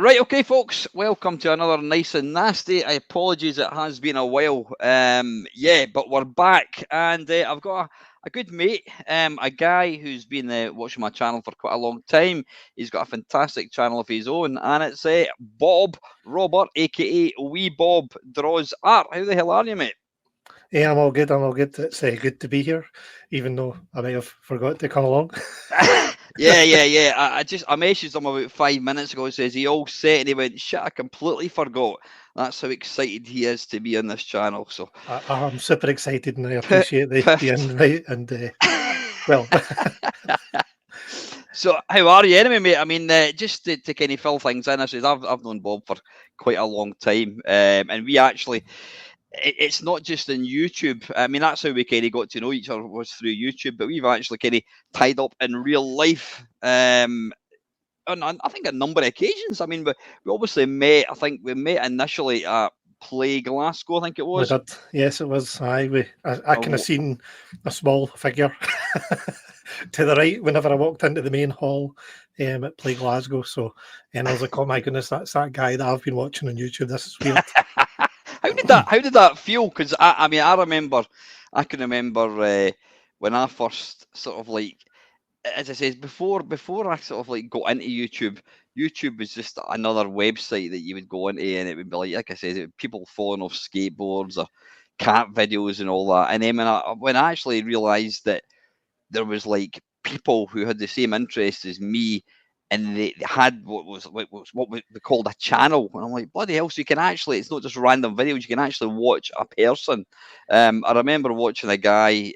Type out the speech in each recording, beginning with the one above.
Right, okay, folks. Welcome to another nice and nasty. I apologies, it has been a while. Yeah, but we're back, and I've got a good mate, a guy who's been watching my channel for quite a long time. He's got a fantastic channel of his own, and it's Bob Robert, aka Wee Bob Draws Art. How the hell are you, mate? Yeah, I'm all good. I'm all good. It's good to be here, even though I may have forgot to come along. Yeah. I messaged him about 5 minutes ago. He says he all set, and he went, "Shit, I completely forgot." That's how excited he is to be on this channel. So, I'm super excited and I put, appreciate the put. invite. And well, So, how are you anyway, mate? I mean, just to kind of fill things in, I says I've known Bob for quite a long time, and we actually it's not just in YouTube. I mean, that's how we kind of got to know each other was through YouTube, but we've actually kind of tied up in real life. On I think a number of occasions. I mean, we obviously met. I think we met initially at Play Glasgow. I think it we was. did. Yes, it was. I kind of Oh, seen a small figure to the right whenever I walked into the main hall at Play Glasgow. So, and I was like, oh my goodness, that's that guy that I've been watching on YouTube. This is weird. how did that feel? Because I mean, I can remember when I first sort of like, as I said before I sort of like got into YouTube. YouTube was just another website that you would go into, and it would be like I said, people falling off skateboards or cat videos and all that. And then when I actually realised that there was like people who had the same interests as me, and they had what we called a channel, and I'm like, bloody hell! So you can actually, it's not just random videos. You can actually watch a person. I remember watching a guy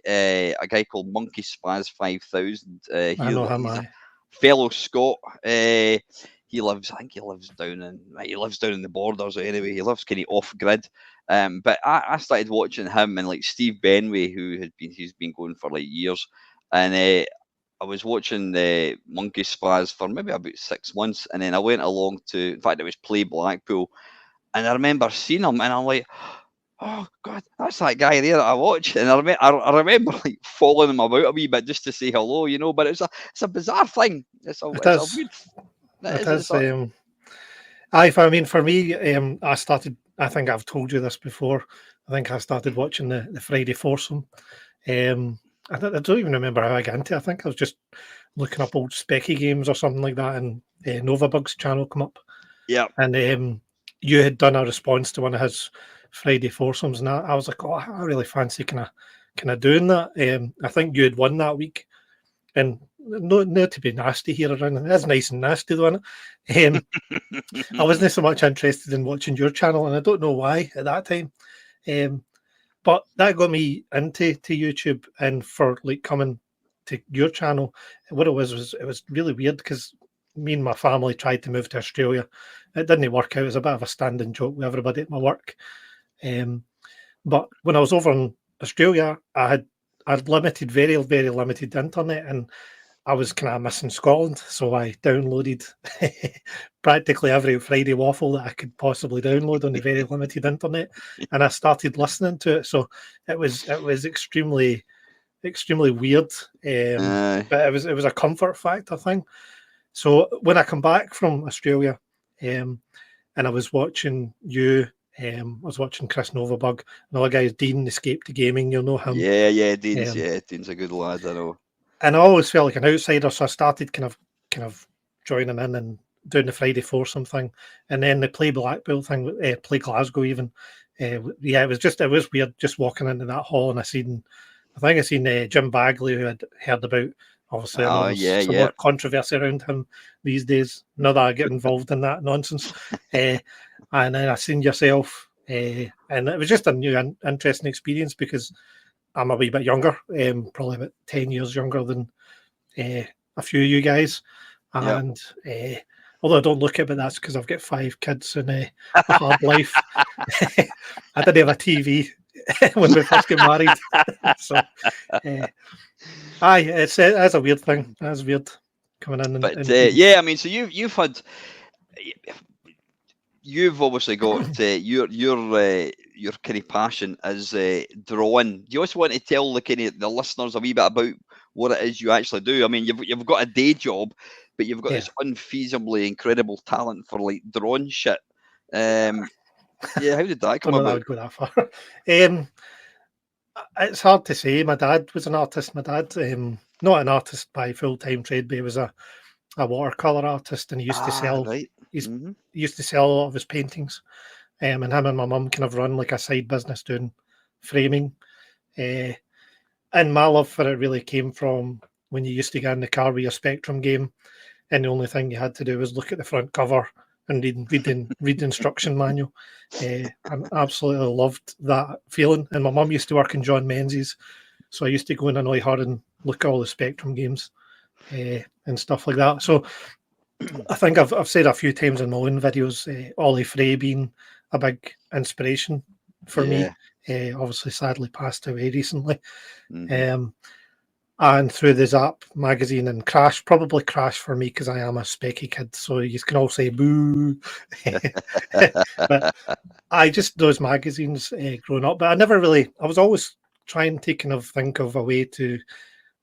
called Monkey Spaz 5000. I know him. He's a I fellow Scot. He lives, I think he lives down in the borders. Anyway, he lives kind of off grid. But I started watching him and like Steve Benway, he's been going for like years, and I was watching the Monkey Spaz for maybe about 6 months, and then I went along to, in fact, it was Play Blackpool, and I remember seeing him, and I'm like, oh God, that's that guy there that I watch, and I remember like following him about a wee bit just to say hello, but it's a bizarre thing. it It's a is. weird. It It is. It's is. a, I mean, for me, I started. I think I've told you this before. I think I started watching the Friday foursome. Um, I don't even remember how I got into it. I think I was just looking up old Specky games or something like that, and Novabug's channel come up, yeah. and you had done a response to one of his Friday foursomes, and I was like, oh, I really fancy kind of doing that. I think you had won that week, and no to be nasty here around. That's nice and nasty though, isn't it? I wasn't so much interested in watching your channel, and I don't know why at that time. Um, but that got me into YouTube, and for like coming to your channel, what it was really weird because me and my family tried to move to Australia. It didn't work out. It was a bit of a standing joke with everybody at my work. Um, but when I was over in Australia, I had limited, very very limited internet, and I was kind of missing Scotland, so I downloaded practically every Friday waffle that I could possibly download on the very limited internet, and I started listening to it. So it was extremely weird, Uh, but it was a comfort factor thing. So when I come back from Australia, and I was watching you. I was watching Chris Novabug. Another guy is Dean Escape to Gaming. You'll know him. yeah, Um, Dean's a good lad. I know. and I always felt like an outsider, so I started kind of joining in and doing the Friday foursome thing, and then the Play Blackpool thing, Play Glasgow even. Yeah, it was weird just walking into that hall, and I think I seen Jim Bagley, who had heard about. Obviously, I know Oh there's yeah, some yeah. more controversy around him these days. Not that I get involved in that nonsense. Uh, and then I seen yourself, and it was just a new, interesting experience because I'm a wee bit younger, probably about 10 years younger than a few of you guys. Yep. And although I don't look it, but that's because I've got 5 kids and a hard life. I didn't have a TV when we first got married. So, it's a weird thing. That's weird coming in But and being. yeah, I mean, so you've obviously got your kind of passion is drawing. Do you also want to tell the listeners a wee bit about what it is you actually do? I mean, you've got a day job, but you've got Yeah. this unfeasibly incredible talent for like drawing shit. Yeah, how did that come Don't know that about? would go that far. It's hard to say. My dad was an artist. My dad, not an artist by full-time trade, but he was a watercolor artist, and he used to Ah, sell. right. He used to sell a lot of his paintings. And him and my mum kind of run like a side business doing framing. And my love for it really came from when you used to get in the car with your Spectrum game, and the only thing you had to do was look at the front cover and read the instruction manual. I absolutely loved that feeling. And my mum used to work in John Menzies, so I used to go and annoy her and look at all the Spectrum games and stuff like that. So I think I've said a few times in my own videos, Ollie Frey being a big inspiration for me. Yeah. Obviously, sadly passed away recently. Mhm. And through the Zap magazine and Crash, probably Crash for me because I am a specky kid, so you can all say boo. But I just those magazines growing up, but I was always trying to kind of think of a way to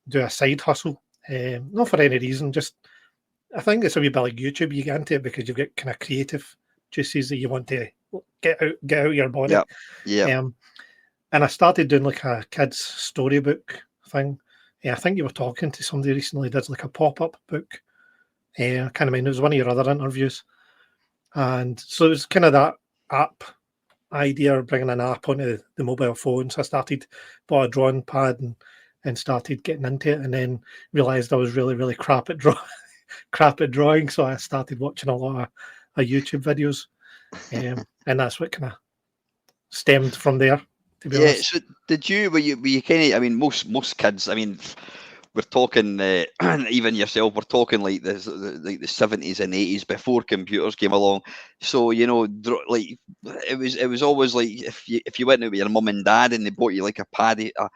do a side hustle, not for any reason, just I think it's a wee bit like YouTube. You get into it because you've got kind of creative juices that you want to get out your body. Yep. Yep. And I started doing like a kids storybook thing. I think you were talking to somebody recently. Did like a pop-up book. I can't remember. It was one of your other interviews, and so it was kind of that app idea of bringing an app onto the mobile phone. So I bought a drawing pad and started getting into it, and then realised I was really really crap at drawing. So I started watching a lot of YouTube videos, and that's what kind of stemmed from there. To be Yeah. honest. So were you kind of? I mean, most kids. I mean, we're talking even yourself. We're talking like the 70s and 80s before computers came along. So like it was always like if you went out with your mum and dad and they bought you like a packet of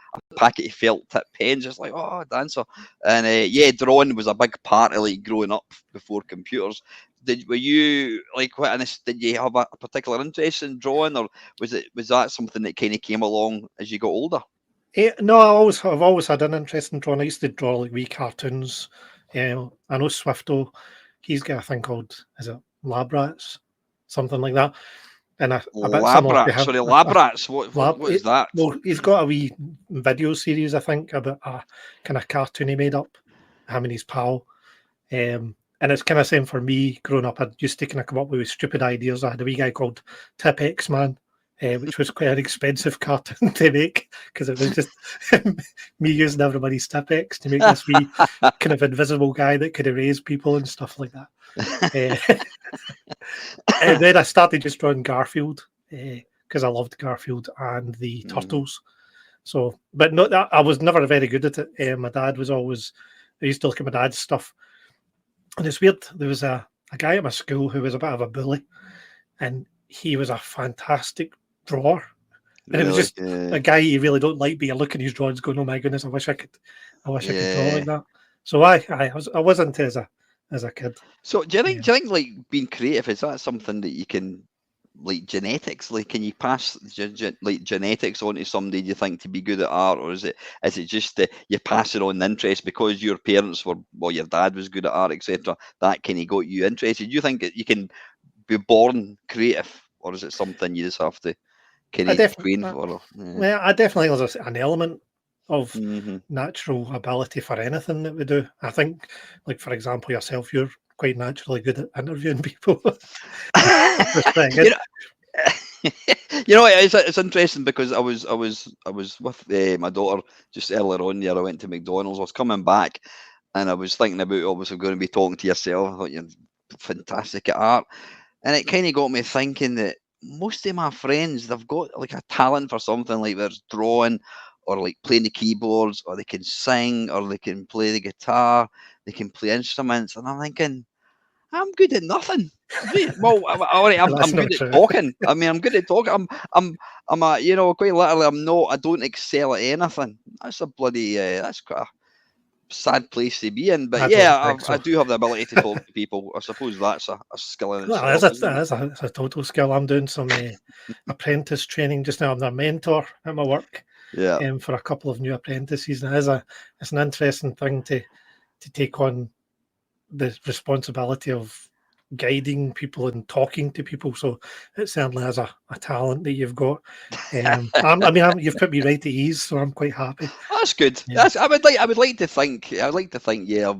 felt tip pens, it's like, oh, dancer. And yeah, drawing was a big part of like growing up before computers. Were you like what? Did you have a particular interest in drawing, or was that something that kind of came along as you got older? No, I've always had an interest in drawing. I used to draw like wee cartoons. I know Swifto, he's got a thing called is it Lab Rats, something like that, and a bit similar to Labrats, him. sorry, Labrats. What what Lab, what is that? well, he's got a wee video series, I think, about a kind of cartoon he made up, him and his pal. And it's kind of same for me growing up. I used to kind of come up with stupid ideas. I had a wee guy called Tip X Man, which was quite an expensive cartoon to make because it was just me using everybody's Tip X to make this wee kind of invisible guy that could erase people and stuff like that. And then I started just drawing Garfield because I loved Garfield and the Turtles. So, but no, I was never very good at it. My dad was always. I used to look at my dad's stuff. And it's weird. There was a guy at my school who was a bit of a bully, and he was a fantastic drawer. And it was Really? just a guy you really don't like, but you look at his drawings, going, "Oh my goodness, I wish I could draw like Yeah. that." So I was into as a kid. So do you think Yeah. do you think like being creative, is that something that you can like genetics? Like, can you pass like genetics on to somebody, do you think, to be good at art, or is it just you pass it on the interest because your parents were, well, your dad was good at art, etc. That kind of got you interested? Do you think that you can be born creative, or is it something you just have to kind I of definitely, train for? Yeah. well, I definitely think there's an element of Hmm. natural ability for anything that we do. I think, like for example, yourself, you're quite naturally good at interviewing people. That's pretty you good. know, it's interesting because I was with my daughter just earlier on there. I went to McDonald's. I was coming back, and I was thinking about obviously going to be talking to yourself. I thought you're fantastic at art, and it kind of got me thinking that most of my friends, they've got like a talent for something, like there's drawing, or like playing the keyboards, or they can sing, or they can play the guitar, they can play instruments, and I'm thinking, I'm good at nothing. Well, all right, I'm That's good not at true. talking. I mean, I'm good at talking. I'm a, quite literally, I'm not. I don't excel at anything. That's a bloody. That's quite a sad place to be in. But I yeah, don't think I so. do have the ability to talk to people. I suppose that's a skill in Well, itself, isn't it? that's a total skill. I'm doing some apprentice training just now. I'm a mentor at my work Yeah. for a couple of new apprentices, and it's an interesting thing to take on the responsibility of guiding people and talking to people. So it certainly has a talent that you've got. You've put me right at ease, so I'm quite happy. That's good. Yeah. I would like to think. I would like to think. Yeah,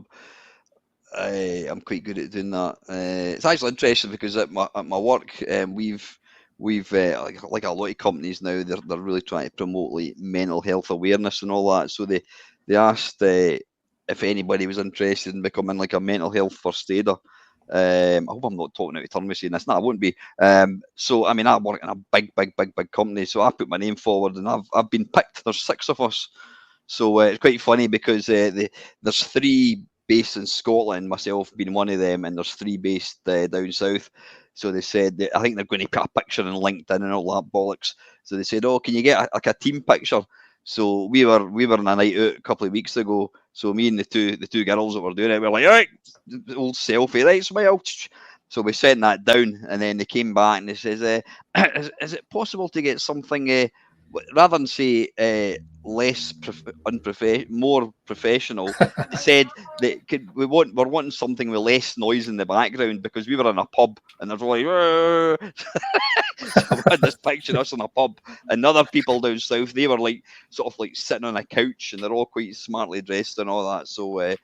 I'm quite good at doing that. It's actually interesting because at my work, we've like a lot of companies now. They're really trying to promote like mental health awareness and all that. So they asked if anybody was interested in becoming like a mental health first aider. I hope I'm not talking out of turn with saying this. No, I won't be. So I mean, I work in a big company, so I put my name forward, and I've been picked. There's 6 of us, so it's quite funny because there's 3 based in Scotland, myself being one of them, and there's 3 based down south. So they said I think they're going to put a picture on LinkedIn and all that bollocks. So they said, "Oh, can you get like a team picture?" So we were on a night out a couple of weeks ago. So me and the two girls that were doing it, we were like, "All right, old selfie, right, smile." So we sent that down, and then they came back and they says, is it possible to get something rather than say less more professional? They said that we're wanting something with less noise in the background because we were in a pub and there's like, so we had this picture of us in a pub, and other people down south, they were like sort of like sitting on a couch, and they're all quite smartly dressed and all that. So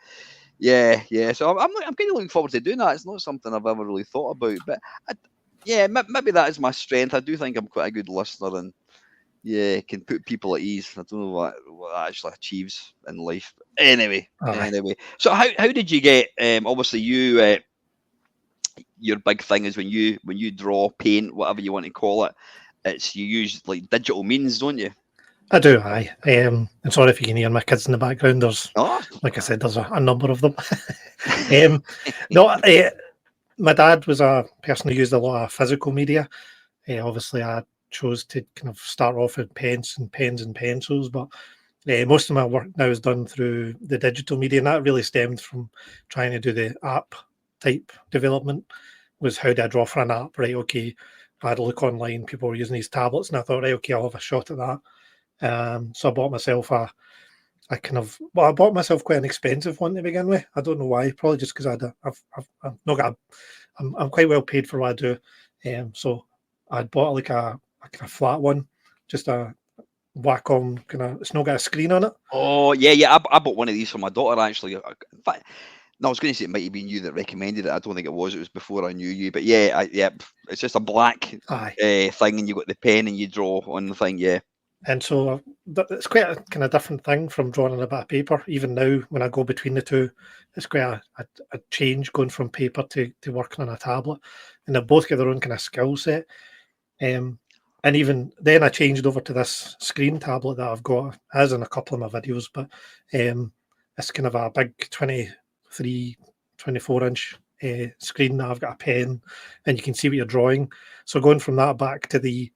yeah. So I'm kind of looking forward to doing that. It's not something I've ever really thought about, but maybe that is my strength. I do think I'm quite a good listener, and yeah, can put people at ease. I don't know what that actually achieves in life. But anyway. So how did you get? Obviously, your big thing is when you draw, paint, whatever you want to call it. It's you use like digital means, don't you? I do, aye. And sorry if you can hear my kids in the background. There's, Oh, like I said, there's a number of them. No, my dad was a person who used a lot of physical media. Obviously, I chose to kind of start off with pens and pencils, but most of my work now is done through the digital media, and that really stemmed from trying to do the app type development. Was how do I draw for an app? Right, okay. I had a look online, people were using these tablets, and I thought, right, okay, I'll have a shot at that. So I bought myself I bought myself quite an expensive one to begin with. I don't know why, probably just because I've not got, I'm quite well paid for what I do. So I'd bought like a kind of flat one, just a Wacom kind of, it's not got a screen on it. Oh yeah. I bought one of these for my daughter actually. In fact, no, I was going to say it might have been you that recommended it. I don't think it was. It was before I knew you. But yeah, it's just a black thing, and you got the pen and you draw on the thing. Yeah. And so it's quite a kind of different thing from drawing on a bit of paper. Even now, when I go between the two, it's quite a change going from paper to working on a tablet. And they both get their own kind of skill set. And even then, I changed over to this screen tablet that I've got, as in a couple of my videos, but it's kind of a big 23, 24-inch screen that I've got a pen, and you can see what you're drawing. So going from that back to the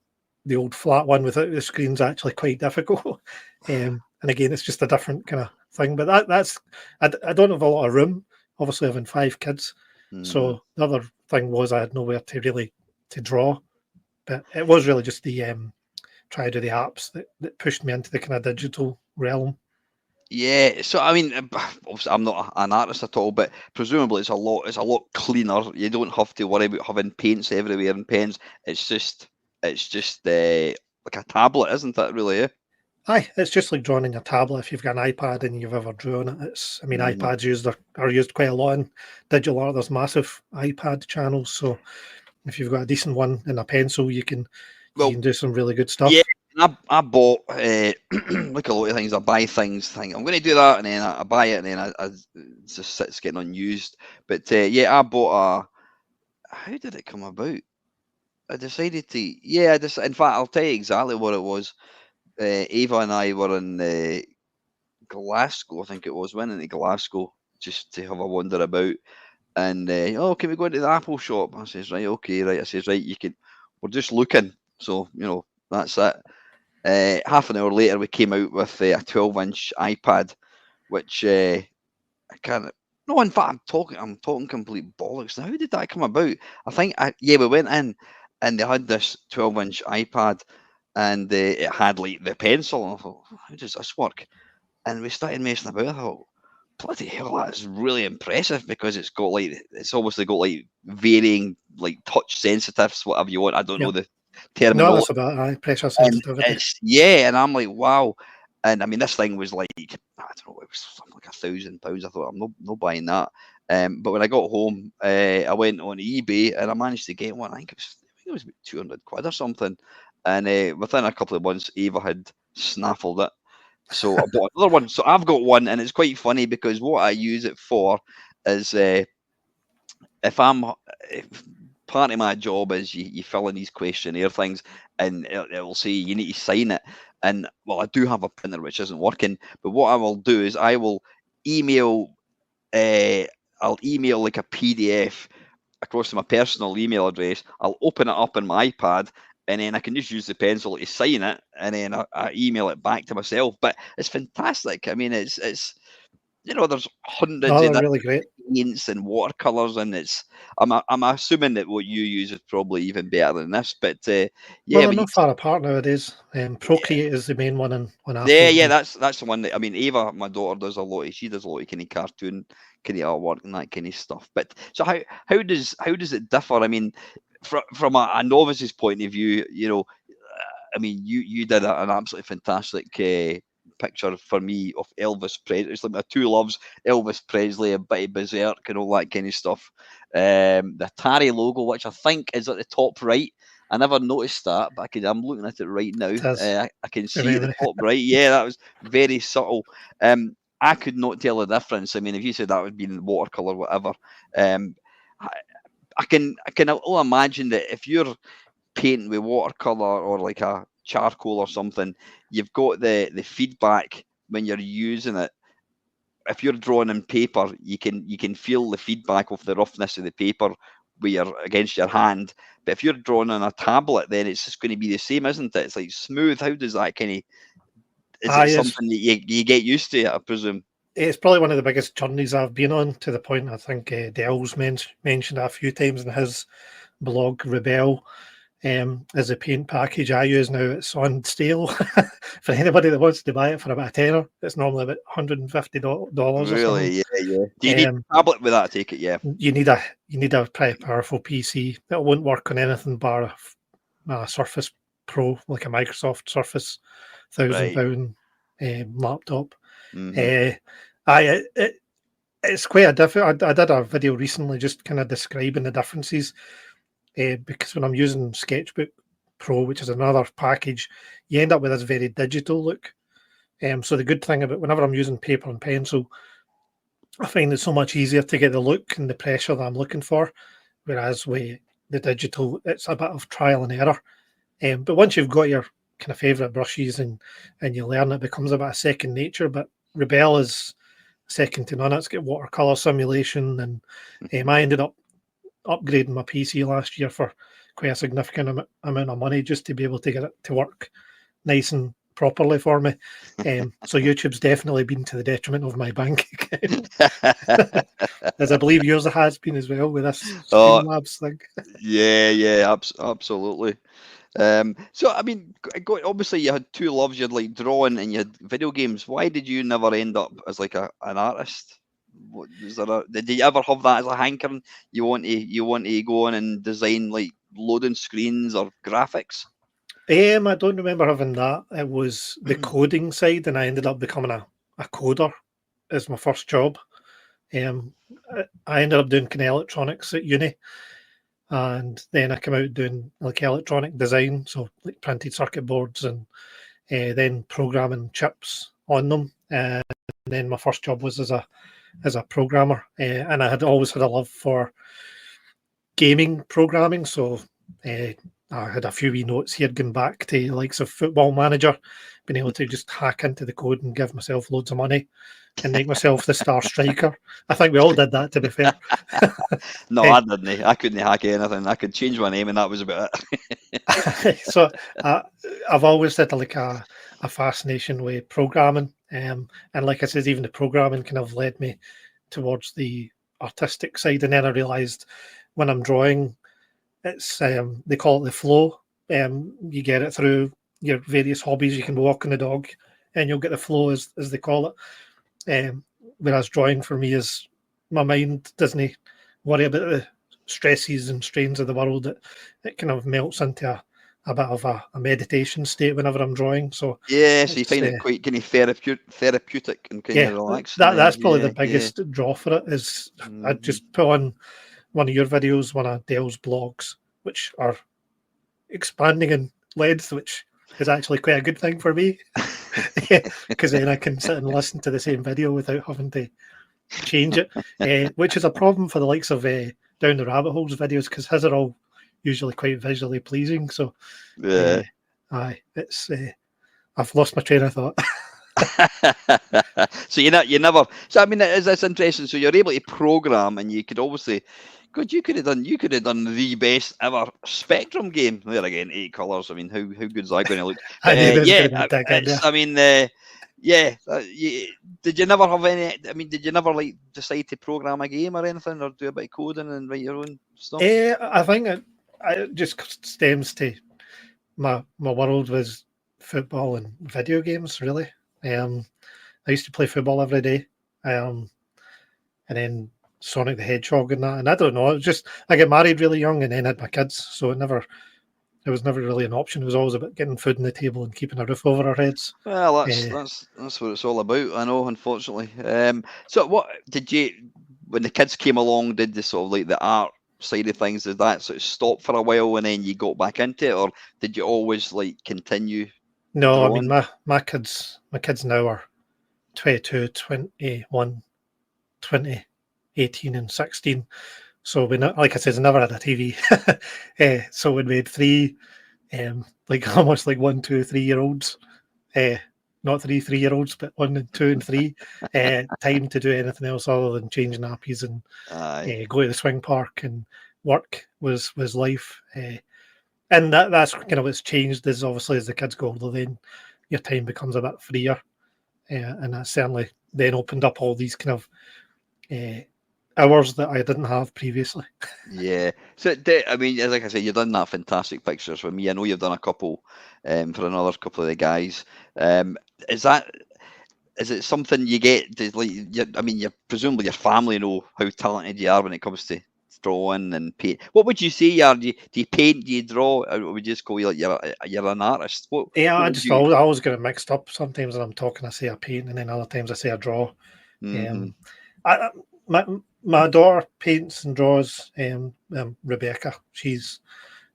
old flat one without the screen's actually quite difficult. And again, it's just a different kind of thing. But that's I don't have a lot of room. Obviously, having 5 kids, so the other thing was I had nowhere to really to draw. But it was really just the try to do the apps that pushed me into the kind of digital realm. Yeah, so I mean, obviously I'm not an artist at all, but presumably it's a lot cleaner. You don't have to worry about having paints everywhere and pens. It's just like a tablet, isn't it? Really? Aye, it's just like drawing in your tablet. If you've got an iPad and you've ever drawn it, iPads are used quite a lot in digital art. There's massive iPad channels, so if you've got a decent one and a pencil, you can do some really good stuff. Yeah, I bought like a lot of things. I buy things, think I'm going to do that, and then I buy it, and then I it just sits getting unused. But yeah, I bought a. How did it come about? I decided to. Yeah, in fact, I'll tell you exactly what it was. Ava and I were in Glasgow, I think it was. Went into Glasgow just to have a wander about, and can we go into the Apple shop? I says, right, okay, right. I says, right, you can. We're just looking, so that's it. Half an hour later, we came out with a 12-inch iPad, which I can't. No, in fact, I'm talking complete bollocks. Now, how did that come about? I think, we went in, and they had this 12-inch iPad, and it had like the pencil. And I thought, how does this work? And we started messing about. I thought, bloody hell, that's really impressive because it's obviously got like varying like touch sensitives, whatever you want. I don't know Yep. the No, terminology. that's about pressure And sensitivity. and I'm like, wow. And I mean, this thing was like, I don't know, it was something like £1,000. I thought, I'm not buying that. But when I got home, I went on eBay and I managed to get one. I think it was about 200 quid or something. And within a couple of months, Ava had snaffled it. So I bought another one. So I've got one, and it's quite funny because what I use it for is if I'm if part of my job is you fill in these questionnaire things, and it will say you need to sign it. And well, I do have a printer which isn't working, but what I will do is I will email uh, I'll email like a PDF across to my personal email address. I'll open it up on my iPad, and then I can just use the pencil to sign it, and then I email it back to myself. But it's fantastic. I mean, it's there's hundreds No, of they're really great. paints and watercolors, and I'm assuming that what you use is probably even better than this. But Well, yeah, they're but not far apart nowadays. Procreate is the main one on yeah, Apple. yeah, that's the one that I mean. Ava, my daughter, does a lot. She does a lot of kind of cartoon, kind of artwork and that kind of stuff. But so how does it differ? I mean, from a novice's point of view, I mean, you did an absolutely fantastic picture for me of Elvis Presley. It's like my two loves, Elvis Presley, a bit of Berserk and all that kind of stuff. The Atari logo, which I think is at the top right. I never noticed that, but I'm looking at it right now. It is I can from see at the memory. top right. Yeah, that was very subtle. I could not tell the difference. I mean, if you said that would be in watercolor, whatever, um, I, I can all imagine that if you're painting with watercolor or like a charcoal or something, you've got the feedback when you're using it. If you're drawing on paper, you can feel the feedback of the roughness of the paper where you're against your hand. But if you're drawing on a tablet, then it's just going to be the same, isn't it? It's like smooth. How does that kind of? Is it It's something that you get used to? I presume. it's probably one of the biggest journeys I've been on, to the point I think Dell's mentioned it a few times in his blog. Rebel is a paint package I use now. It's on sale for anybody that wants to buy it for about a tenner. It's normally about $150 or something. Really? Yeah, yeah. Do you need Um, a tablet with that? I take it. Yeah. you need a pretty powerful PC. It won't work on anything bar a Surface Pro, like a Microsoft Surface thousand Right. pound laptop. Hmm. Uh, it's quite a different. I did a video recently just kind of describing the differences, because when I'm using Sketchbook Pro, which is another package, you end up with this very digital look. So the good thing about whenever I'm using paper and pencil, I find it so much easier to get the look and the pressure that I'm looking for. Whereas with the digital, it's a bit of trial and error. But once you've got your kind of favourite brushes and you learn, it becomes a bit of second nature. But Rebel is second to none. It's got watercolor simulation, and I ended up upgrading my PC last year for quite a significant amount of money just to be able to get it to work nice and properly for me. So YouTube's definitely been to the detriment of my bank account, as I believe yours has been as well with this Oh, Streamlabs thing. yeah, yeah, absolutely. So I mean, obviously you had two loves. You had like drawing and you had video games. Why did you never end up as like an artist? Did you ever have that as a hankering? You want to go on and design like loading screens or graphics? I don't remember having that. It was the coding side, and I ended up becoming a coder as my first job. Um, I ended up doing kind of electronics at uni, and then I came out doing like electronic design, so like printed circuit boards and then programming chips on them. And then my first job was as a programmer, and I had always had a love for gaming programming. So uh, I had a few wee notes here going back to the likes of Football Manager, being able to just hack into the code and give myself loads of money and make myself the star striker. I think we all did that, to be fair. No, I didn't. I couldn't hack anything. I could change my name, and that was about it. So I've always had like a fascination with programming, and like I said, even the programming kind of led me towards the artistic side. And then I realised when I'm drawing, it's they call it the flow. You get it through your various hobbies. You can be walking the dog, and you'll get the flow, as they call it. whereas drawing for me is my mind doesn't worry about the stresses and strains of the world. It kind of melts into a bit of a meditation state whenever I'm drawing. So Yeah, so you it's find it quite kind of therapeutic and kind yeah, of relaxing then. that's probably the Yeah, yeah. biggest draw for it. Is I Mhm. just put on one of your videos, one of Dale's blogs, which are expanding in length, which is actually quite a good thing for me, because then I can sit and listen to the same video without having to change it, which is a problem for the likes of Down the Rabbit Holes videos, because his are all usually quite visually pleasing. So, Yeah. aye, it's I've lost my train of thought. So you never. So I mean, it's interesting. So you're able to program, and you could obviously, God, you could have done the best ever Spectrum game. There again, 8 colours. I mean, how good is that going to look? I But knew there was yeah, going to be a dig in there. I mean, yeah. Did you never have any? I mean, did you never like decide to program a game or anything, or do a bit of coding and write your own stuff? I think it just stems to my world was football and video games. Really, I used to play football every day, and then Sonic the Hedgehog and that. And I don't know, it was just I got married really young and then had my kids, so it was never really an option. It was always about getting food on the table and keeping a roof over our heads. Well, Uh, that's what it's all about. I know, unfortunately. So, what did you when the kids came along? Did the sort of like the art side of things? Did that sort of stop for a while and then you got back into it, or did you always like continue no, I mean drawing? my kids now are 22, 21, 20, 18, and 16. So like I said, I never had a TV. So when we had three, like almost like 1, 2, 3 year olds, not 3 3 year olds, but 1 and 2 and 3, time to do anything else other than change nappies and Aye, go to the swing park, and work was life. And that's kind of what's changed is obviously as the kids go older, then your time becomes a bit freer, and that certainly then opened up all these kind of uh, hours that I didn't have previously. yeah. So, I mean, like I said, you've done that fantastic pictures for me. I know you've done a couple for another couple of the guys. Is that is it something you get? Like, I mean, you presumably your family know how talented you are when it comes to drawing and paint. What would you say you are? Do you paint? Do you draw? Or would you just go like you're an artist? Yeah, What I would just you? always get it mixed up. Sometimes when I'm talking, I say I paint, and then other times I say I draw. Hmm. Um, I, my daughter paints and draws. Rebecca, she's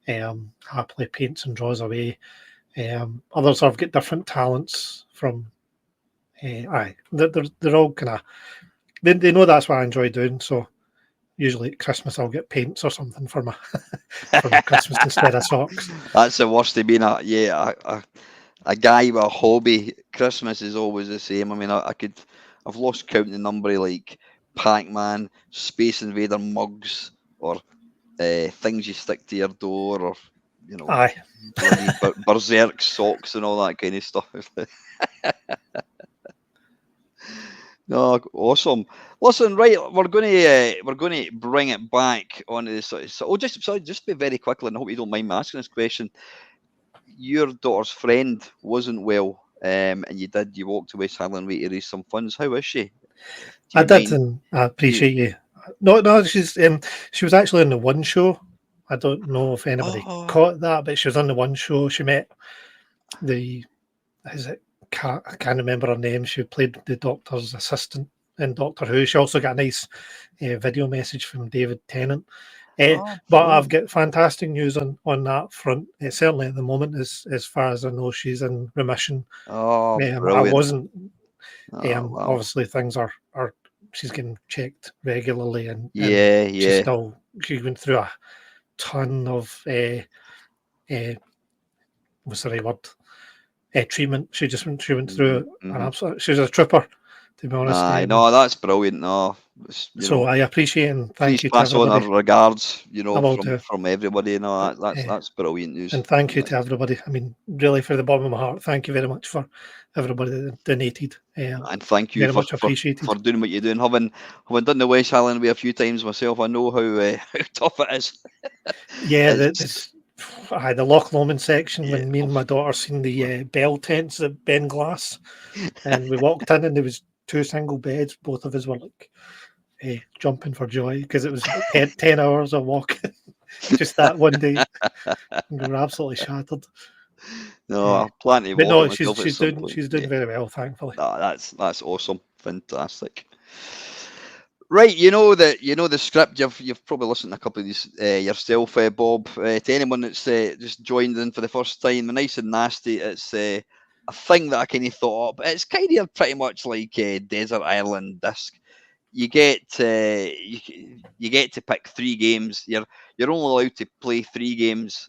happily paints and draws away. Others have got different talents from. Aye, they're all kind of they know that's what I enjoy doing. So usually at Christmas I'll get paints or something for my for my Christmas instead of socks. That's the worst of being a guy with a hobby. Christmas is always the same. I mean, I've lost count the number of like Pac-Man, Space Invader mugs, or things you stick to your door, or you know, Aye, bloody berserk socks and all that kind of stuff. No, awesome. Listen, right, we're going to bring it back on this. So, oh, just be very quickly, and I hope you don't mind me asking this question. Your daughter's friend wasn't well, and you walked to West Highland Way to raise some funds. How is she? Do I you did, mind? and I You, appreciate you. No, she was actually on the one show. I don't know if anybody oh, caught that, but she was on the one show. She met the is it I can't remember her name. She played the Doctor's assistant in Doctor Who. She also got a nice video message from David Tennant. oh, But I've brilliant. got fantastic news on that front. Certainly at the moment, as far as I know, she's in remission. Oh, I brilliant. wasn't. Oh, wow. Obviously, things are she's getting checked regularly, and Yeah, yeah. she went through a ton of uh, what's the right word? Treatment. She went Hmm. through an absolute. She's a trooper, to be honest. Aye, no, that's brilliant. No, So I appreciate and please thank you to pass on our everybody. regards, I will from do. everybody. No, Uh, that's brilliant news. and thank you to everybody. I mean, really, for the bottom of my heart, thank you very much for everybody that donated. And thank you Very much for appreciated. doing what you're doing. Having done the West Highland Way a few times myself, I know how how tough it is. Yeah, It's the Loch Lomond section yeah, when me and my daughter seen the bell tents at Ben Glass, and we walked in and there was 2 single beds. Both of us were like jumping for joy because it was 10 hours of walking just that one day. We were absolutely shattered. No, I plan to But walk no, it myself at some point. she's doing very well, thankfully. No, that's awesome, fantastic. Right, you know the script. You've probably listened to a couple of these yourself, Bob. To anyone that's just joined in for the first time, the nice and nasty. It's a thing that I kind of thought up. It's kind of pretty much like Desert Island Disc. You get you get to pick 3 games. You're only allowed to play 3 games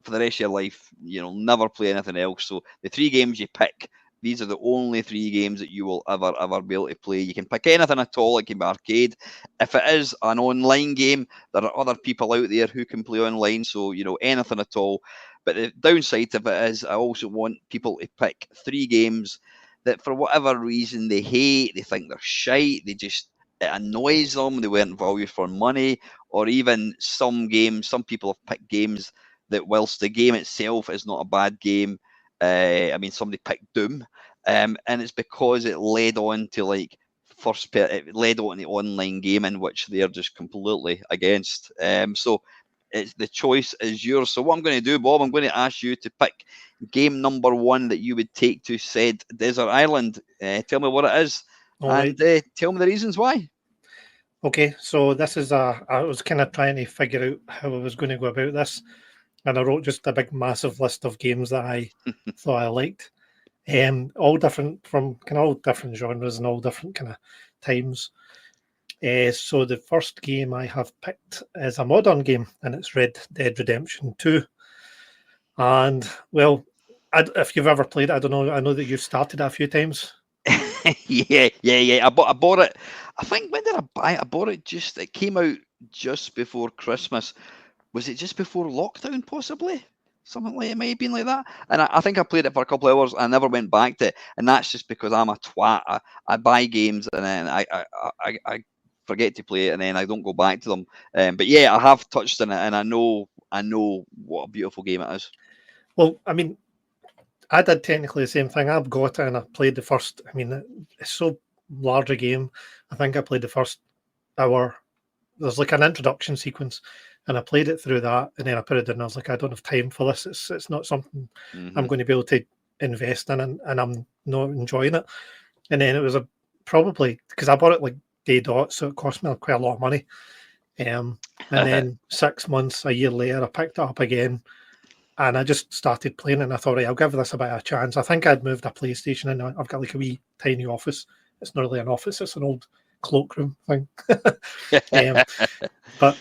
for the rest of your life. Never play anything else. So the 3 games you pick, these are the only 3 games that you will ever be able to play. You can pick anything at all. It can be arcade. If it is an online game, there are other people out there who can play online. So anything at all. But the downside of it is, I also want people to pick 3 games that for whatever reason they hate, they think they're shite, it annoys them, they weren't valued for money, or even some games, some people have picked games that whilst the game itself is not a bad game, I mean, somebody picked Doom, and it's because it led on to like it led on to online gaming, which they're just completely against. So the choice is yours. So what I'm going to do, Bob, I'm going to ask you to pick game number 1 that you would take to said desert island. Tell me what it is, and tell me the reasons why. Okay, so this is I was kind of trying to figure out how I was going to go about this, and I wrote just a big massive list of games that I thought I liked, all different all different genres and all different kind of times. So the first game I have picked is a modern game, and it's Red Dead Redemption 2. And well, if you've ever played it, I don't know. I know that you've started it a few times. yeah. I bought it. I think, when did I buy it? I bought it it came out just before Christmas. Was it just before lockdown, possibly? Something like it might have been like that. And I think I played it for a couple of hours. I never went back to it, and that's just because I'm a twat. I buy games and then I forget to play it, and then I don't go back to them. But yeah, I have touched on it, and I know what a beautiful game it is. Well, I mean, I did technically the same thing. I've got it and I played the first. I mean, it's so large a game. I think I played the first hour. There's like an introduction sequence, and I played it through that, and then I put it in. I was like, I don't have time for this. It's not something I'm going to be able to invest in, and I'm not enjoying it. And then it was probably because I bought it like day dot, so it cost me quite a lot of money. And then 6 months, a year later, I picked it up again, and I just started playing it, and I thought, right, I'll give this a bit of a chance. I think I'd moved a PlayStation, and I've got like a wee tiny office. It's not really an office, it's an old cloakroom thing. But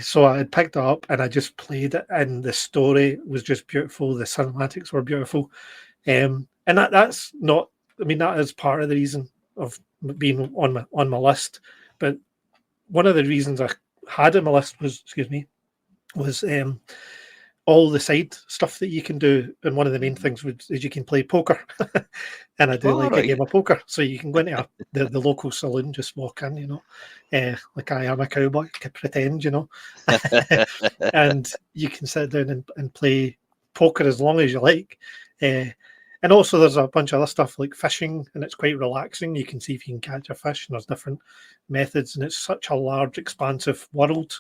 so I had picked it up and I just played it, and the story was just beautiful. The cinematics were beautiful. And that's not, I mean, that is part of the reason of being on my list. But one of the reasons I had it on my list was, was all the side stuff that you can do. And one of the main things is you can play poker. And I do like a game of poker. So you can go into the local saloon, just walk in, like I am a cowboy, can pretend, and you can sit down and play poker as long as you like. And also there's a bunch of other stuff like fishing, and it's quite relaxing. You can see if you can catch a fish, and there's different methods, and it's such a large, expansive world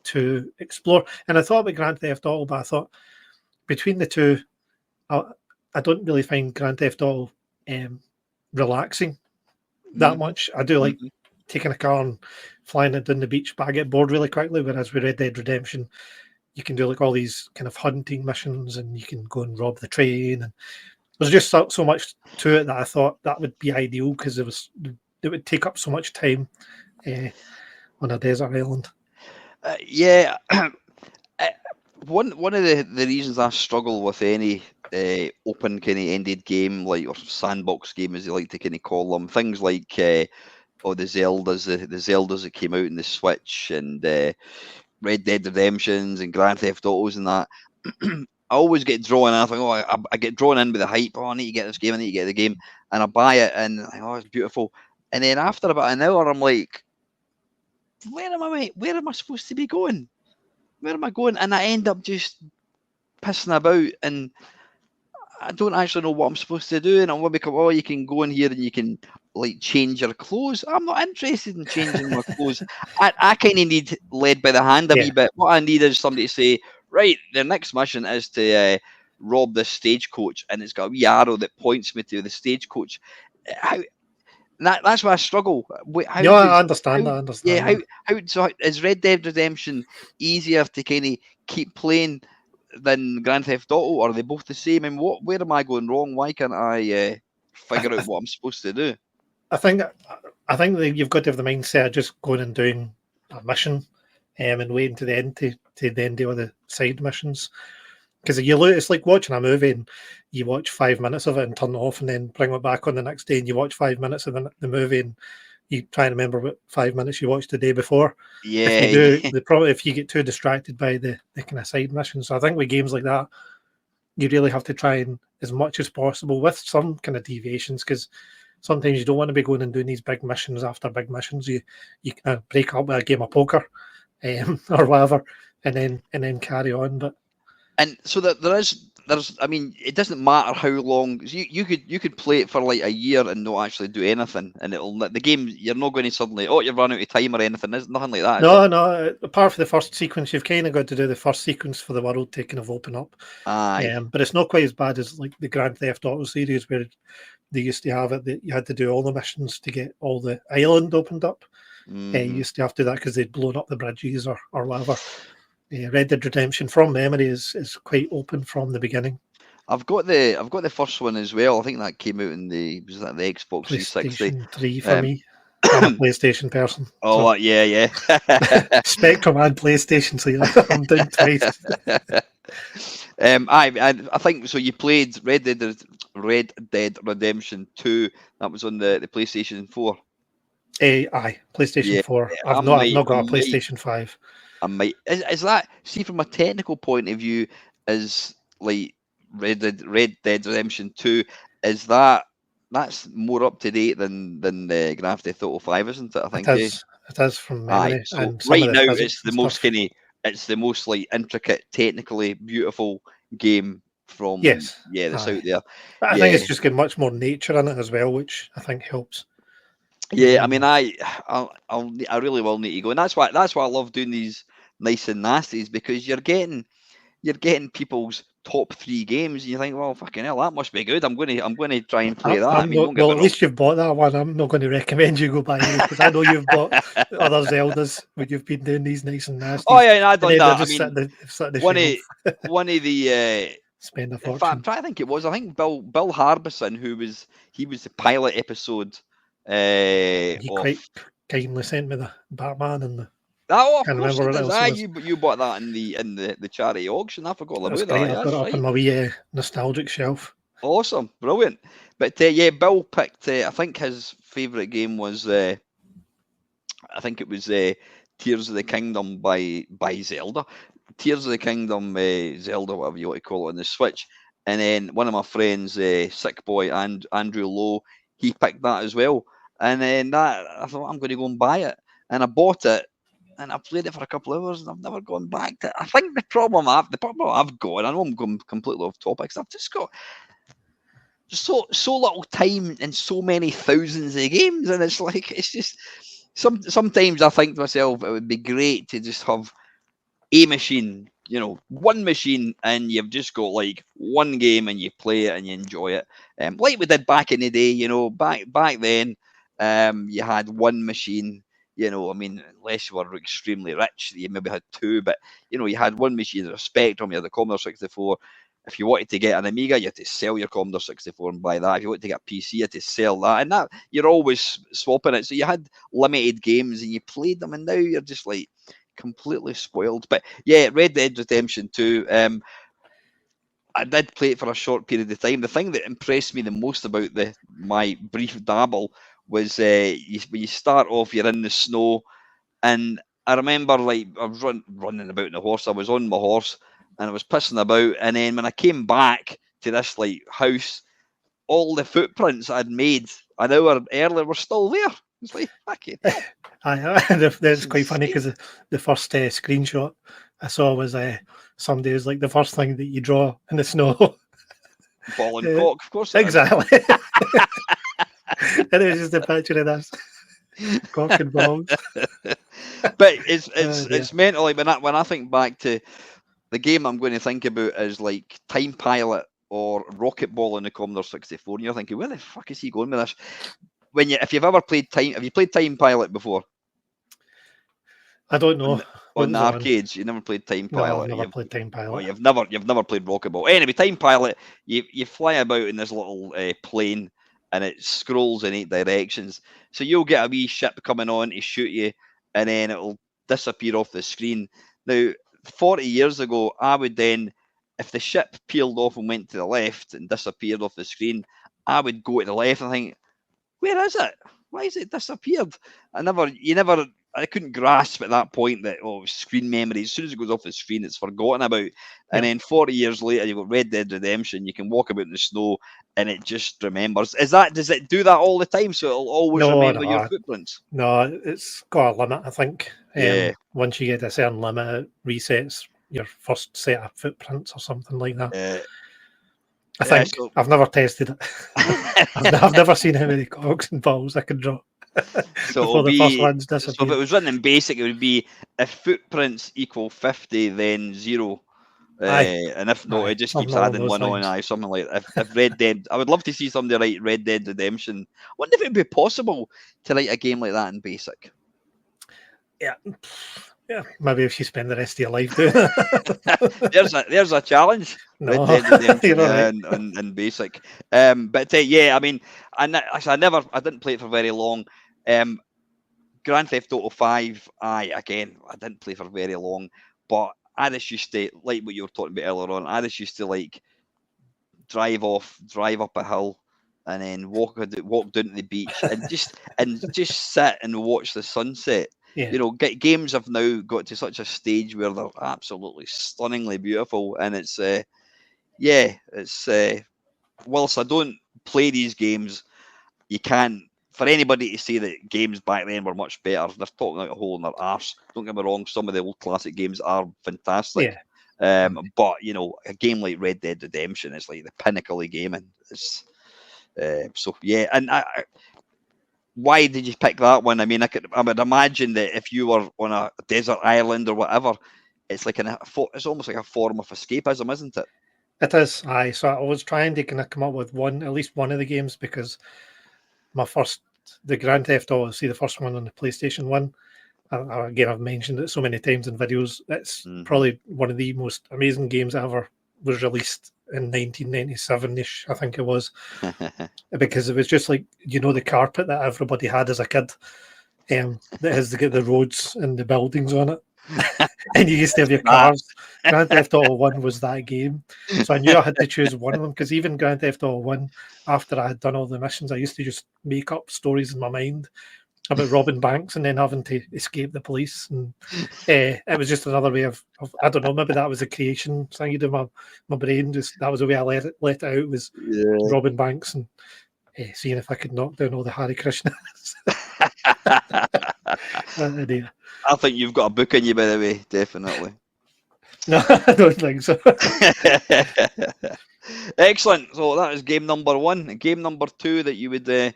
to explore. And I thought about Grand Theft Auto, but I thought between the two, I don't really find Grand Theft Auto relaxing that much. I do like taking a car and flying it down the beach, but I get bored really quickly. Whereas with Red Dead Redemption, you can do like all these kind of hunting missions, and you can go and rob the train. And there's just so much to it that I thought that would be ideal, because it would take up so much time on a desert island. Yeah. One of the reasons I struggle with any open kind of ended game, like, or sandbox game as they like to kind of call them, things like the Zeldas, the Zeldas that came out in the Switch, and Red Dead Redemptions and Grand Theft Autos and that. I always get drawn in. I think, I get drawn in with the hype. I need to get this game. I need to get the game, and I buy it, and it's beautiful. And then after about an hour, I'm like, where am I supposed to be going? Where am I going? And I end up just pissing about, and I don't actually know what I'm supposed to do, and I'm going to come. Oh, you can go in here and you can like change your clothes. I'm not interested in changing my clothes. I kind of need led by the hand a Yeah. wee bit. What I need is somebody to say, right, the next mission is to rob this stagecoach, and it's got a wee arrow that points me to the stagecoach. How that's why I struggle. How No, do I understand how that. I yeah understand that. how so is Red Dead Redemption easier to kind of keep playing than Grand Theft Auto? Or are they both the same? And where am I going wrong? Why can't I figure out what I'm supposed to do? I think I think that you've got to have the mindset of just going and doing a mission, and waiting to the end to then do all the side missions. Because it's like watching a movie and you watch 5 minutes of it and turn it off and then bring it back on the next day and you watch 5 minutes of the movie and you try and remember what 5 minutes you watched the day before. If you Yeah, do, yeah. the problem if you get too distracted by the kind of side missions. So I think with games like that, you really have to try and as much as possible with some kind of deviations because sometimes you don't want to be going and doing these big missions after big missions. You kind of break up with a game of poker, or whatever, and then carry on. But And so that there's I mean it doesn't matter how long you could play it for like a year and not actually do anything, and the game you're not going to suddenly you've run out of time or anything. There's nothing like that, is there? no, apart from the first sequence, you've kind of got to do the first sequence for the world to kind of open up. Aye. But it's not quite as bad as like the Grand Theft Auto series where they used to have it that you had to do all the missions to get all the island opened up. You used to have to do that because they'd blown up the bridges or whatever. Red Dead Redemption, from memory, is quite open from the beginning. I've got the first one as well. I think that came out in the Xbox 360. PlayStation 3 for me. I'm a PlayStation person. Oh, So yeah. Spectrum and PlayStation, so yeah, I'm doing twice. I think so. You played Red Dead Redemption 2. That was on the PlayStation 4. Aye, PlayStation Yeah, 4. I I've might, not got a PlayStation 5. Is that, see, from a technical point of view, is like Red Dead Redemption 2? Is that's more up to date than the Grand Theft Auto 5, isn't it? I think. It is from Aye. memory, So and some right of the now physics and stuff. it's the most like intricate, technically beautiful game from Yes, that's aye. out there. But I think Yeah. it's just got much more nature in it as well, which I think helps. Yeah, I mean, I really will need to go, and that's why I love doing these nice and nasties, because you're getting people's top 3 games, and you think, well, fucking hell, that must be good. I'm going to try and play that. I I'm mean, not, don't get well, me at wrong. least you've bought that one. I'm not going to recommend you go buy those because I know you've bought other Zeldas when you've been doing these nice and nasties. Oh yeah, I've And done then they're that. I just mean, sitting the one shelf, of one of the spend a in fortune. fact, I think it was. I think Bill Harbison, he was the pilot episode He of. quite kindly sent me the Batman and the. Oh, of Can't course remember he what does. else it was. You bought that in the charity auction. I forgot all That's about great. that. Yeah, I've got it that's up on right. my wee nostalgic shelf. Awesome, brilliant. But yeah, Bill picked. I think his favourite game was. I think it was Tears of the Kingdom by Zelda. Tears of the Kingdom, Zelda, whatever you want to call it, on the Switch. And then one of my friends, Sick Boy and Andrew Lowe, he picked that as well. And then that I thought, I'm going to go and buy it, and I bought it, and I played it for a couple of hours, and I've never gone back to it. I think the problem I've got, I know I'm going completely off topic, 'cause I've just got so little time and so many thousands of games, and it's just sometimes I think to myself it would be great to just have a machine, one machine, and you've just got like one game and you play it and you enjoy it. Like we did back in the day, back then, you had one machine. I mean, unless you were extremely rich, you maybe had two, but you had one machine, a Spectrum, you had the Commodore 64. If you wanted to get an Amiga, you had to sell your Commodore 64 and buy that. If you wanted to get a PC, you had to sell that, and that you're always swapping it. So you had limited games and you played them, and now you're just like completely spoiled. But yeah, Red Dead Redemption 2. I did play it for a short period of time. The thing that impressed me the most about my brief dabble was when you start off, you're in the snow, and I remember like I was running about on the horse. I was on my horse and I was pissing about, and then when I came back to this like house, all the footprints I'd made an hour earlier were still there. It's like, fucking hell. That's quite funny because the first screenshot I saw was somebody was like the first thing that you draw in the snow. Ball and cock, of course it is. Exactly. And it was just a picture of this cock and balls. But Oh, dear. it's mental. Like when I think back to the game, I'm going to think about is like Time Pilot or Rocket Ball in the Commodore 64, and you're thinking, where the fuck is he going with this? If you've ever played have you played Time Pilot before? I don't know what On the was on. arcades, you never played Time No, I've Pilot. never played Time Pilot. You've never played Rocket Ball. Anyway, Time Pilot, you fly about in this little plane, and it scrolls in 8 directions. So you'll get a wee ship coming on to shoot you, and then it'll disappear off the screen. Now, 40 years ago, I would then, if the ship peeled off and went to the left and disappeared off the screen, I would go to the left and think, where is it? Why has it disappeared? I couldn't grasp at that point that screen memory. As soon as it goes off the screen, it's forgotten about. And then 40 years later, you've got Red Dead Redemption. You can walk about in the snow, and it just remembers. Does it do that all the time? So it'll always remember your footprints. No, it's got a limit. I think. Yeah. Once you get a certain limit, it resets your first set of footprints or something like that. I think I've never tested it. I've never seen how many cocks and balls I can draw. So the first one's disappeared. So if it was written in BASIC, it would be if footprints equal 50, then 0. And if not, it just keeps adding one on. Something like that. If Red Dead, I would love to see somebody write Red Dead Redemption. I wonder if it would be possible to write a game like that in BASIC. Yeah, maybe if you spend the rest of your life doing it. there's a challenge. No, Red Dead Redemption in BASIC. But I mean, I didn't play it for very long. Grand Theft Auto 5, I didn't play for very long, but I just used to, like what you were talking about earlier on, I just used to like drive up a hill and then walk down to the beach and just sit and watch the sunset. Yeah. You know, games have now got to such a stage where they're absolutely stunningly beautiful, and it's whilst I don't play these games, you can't. For anybody to say that games back then were much better, they're talking out a hole in their arse. Don't get me wrong, some of the old classic games are fantastic. Yeah. But you know, a game like Red Dead Redemption is like the pinnacle of gaming. It's and why did you pick that one? I mean, I would imagine that if you were on a desert island or whatever, it's like it's almost like a form of escapism, isn't it? It is. So I was trying to kind of come up with at least one of the games, because the Grand Theft Auto, the first one on the PlayStation 1, again, I've mentioned it so many times in videos, it's probably one of the most amazing games that ever was released in 1997-ish, I think it was, because it was just like, the carpet that everybody had as a kid, that has to get the roads and the buildings on it. And you used to have your cars. Grand Theft Auto 1 was that game. So I knew I had to choose one of them, because even Grand Theft Auto 1, after I had done all the missions, I used to just make up stories in my mind about robbing banks and then having to escape the police. And it was just another way of I don't know, maybe that was a creation thing you do. My brain, just that was the way I let it out, was robbing banks and seeing if I could knock down all the Hare Krishnas. I think you've got a book in you, by the way, definitely. No, I don't think so. Excellent. So that was game number 1. Game number 2 that you would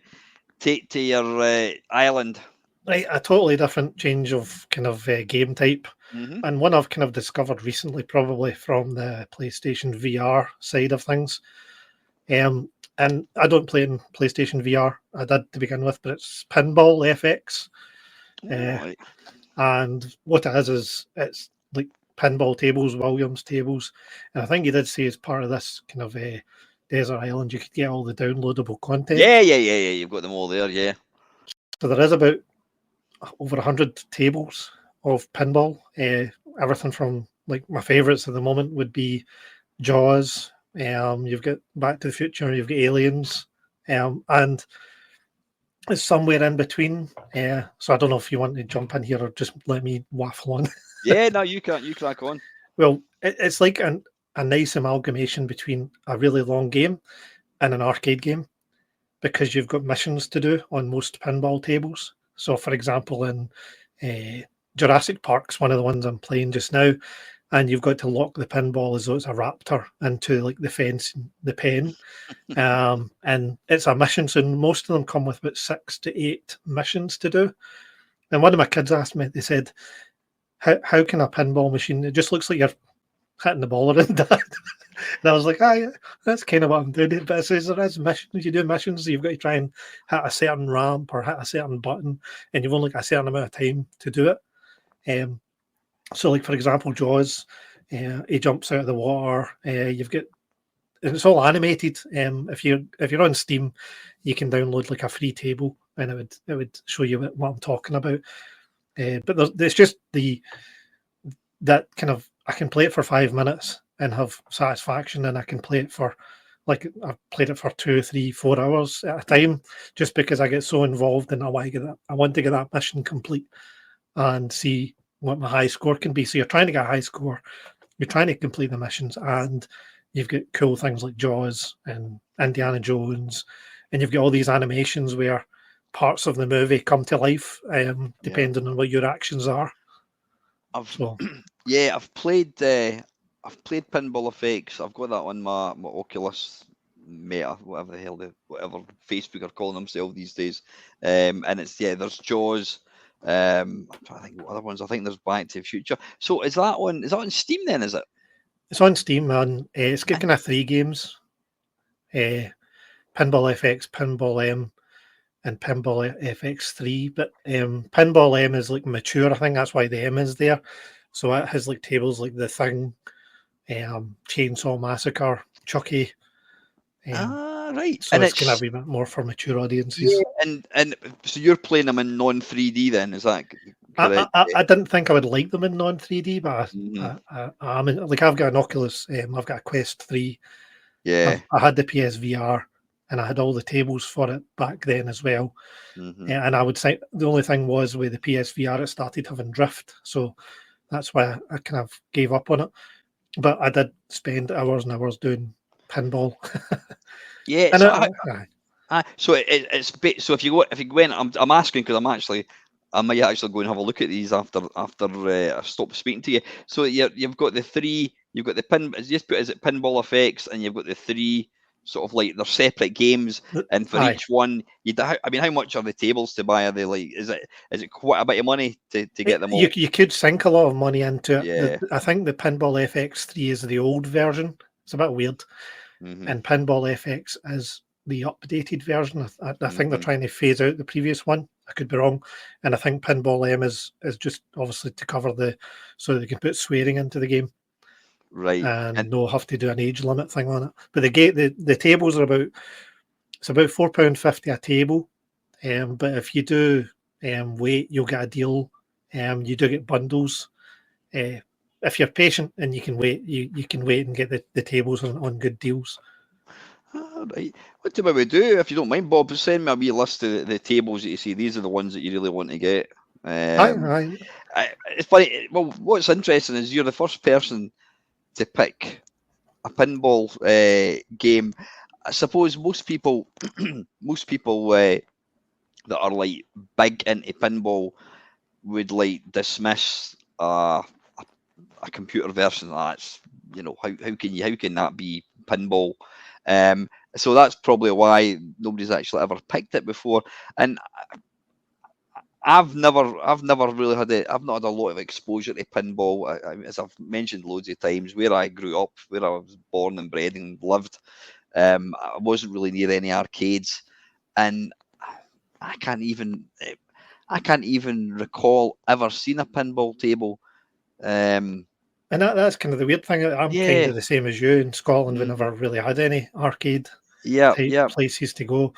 take to your island. Right, a totally different change of kind of game type, and one I've kind of discovered recently, probably from the PlayStation VR side of things. And I don't play in PlayStation VR. I did to begin with, but it's Pinball FX. Right. And what it is it's like pinball tables, Williams tables. And I think you did say as part of this kind of desert island, you could get all the downloadable content. Yeah. You've got them all there, yeah. So there is about over 100 tables of pinball. Everything from, like, my favourites at the moment would be Jaws. You've got Back to the Future. You've got Aliens. And it's somewhere in between. So I don't know if you want to jump in here or just let me waffle on. Yeah, no, you can't. You crack on. Well, it's like a nice amalgamation between a really long game and an arcade game, because you've got missions to do on most pinball tables. So, for example, in Jurassic Park's one of the ones I'm playing just now, and you've got to lock the pinball as though it's a raptor into like the fence, the pen. And it's a mission. So most of them come with about 6 to 8 missions to do. And one of my kids asked me, they said, how can a pinball machine, it just looks like you're hitting the ball around, Dad. And I was like, yeah, that's kind of what I'm doing. But it says there is missions. You do missions, so you've got to try and hit a certain ramp or hit a certain button, and you've only got a certain amount of time to do it. So, like for example, Jaws, he jumps out of the water. You've got, and it's all animated. If you're on Steam, you can download like a free table, and it would show you what I'm talking about. But there's just that kind of, I can play it for 5 minutes and have satisfaction, and I can play it for, like I've played it for 2, 3, 4 hours at a time, just because I get so involved and I want to get that mission complete and see what my high score can be. So you're trying to get a high score, you're trying to complete the missions, and you've got cool things like Jaws and Indiana Jones, and you've got all these animations where parts of the movie come to life, depending on what your actions are. I've played Pinball Effects. I've got that on my Oculus Meta, whatever the hell whatever Facebook are calling themselves these days. And it's there's Jaws. I'm trying to think what other ones. I think there's Back to the Future. So is that on Steam then? Is it? It's on Steam, man. It's got kind of 3 games: Pinball FX, Pinball M, and Pinball FX3. But Pinball M is like mature. I think that's why the M is there. So it has like tables like The Thing, Chainsaw Massacre, Chucky. Right. So it's kind of a bit more for mature audiences. Yeah, and so you're playing them in non-3D then, is that correct? I didn't think I would like them in non-3D, but I mean, like I've got an Oculus, I've got a Quest 3. Yeah. I had the PSVR, and I had all the tables for it back then as well. And I would say the only thing was with the PSVR, it started having drift. So that's why I kind of gave up on it. But I did spend hours and hours doing pinball. Yeah. And so so if you go in, I'm asking because I might actually go and have a look at these after I stop speaking to you. So you've got the 3, you've got the is it Pinball Effects, and you've got the 3 sort of like they're separate games, and for each one, how much are the tables to buy? Are they like, is it quite a bit of money to get them all? You could sink a lot of money into it. Yeah. I think the Pinball FX3 is the old version. It's a bit weird. And Pinball FX is the updated version. I think they're trying to phase out the previous one. I could be wrong. And I think Pinball M is just obviously to cover so they can put swearing into the game. Right. And no have to do an age limit thing on it. But the tables are about £4.50 a table. But if you do wait, you'll get a deal. You do get bundles. If you're patient and you can wait, you can wait and get the tables on good deals. Right. What do we do? If you don't mind, Bob, send me a wee list of the tables that you see. These are the ones that you really want to get. It's funny. Well, what's interesting is you're the first person to pick a pinball game. I suppose most people that are like big into pinball would like dismiss a computer version. That's, how can that be pinball? So that's probably why nobody's actually ever picked it before. And I've never really I've not had a lot of exposure to pinball. As I've mentioned loads of times, where I grew up, where I was born and bred and lived, I wasn't really near any arcades, and I can't even recall ever seeing a pinball table. And that's kind of the weird thing. I'm kind of the same as you. In Scotland, we never really had any arcade places to go.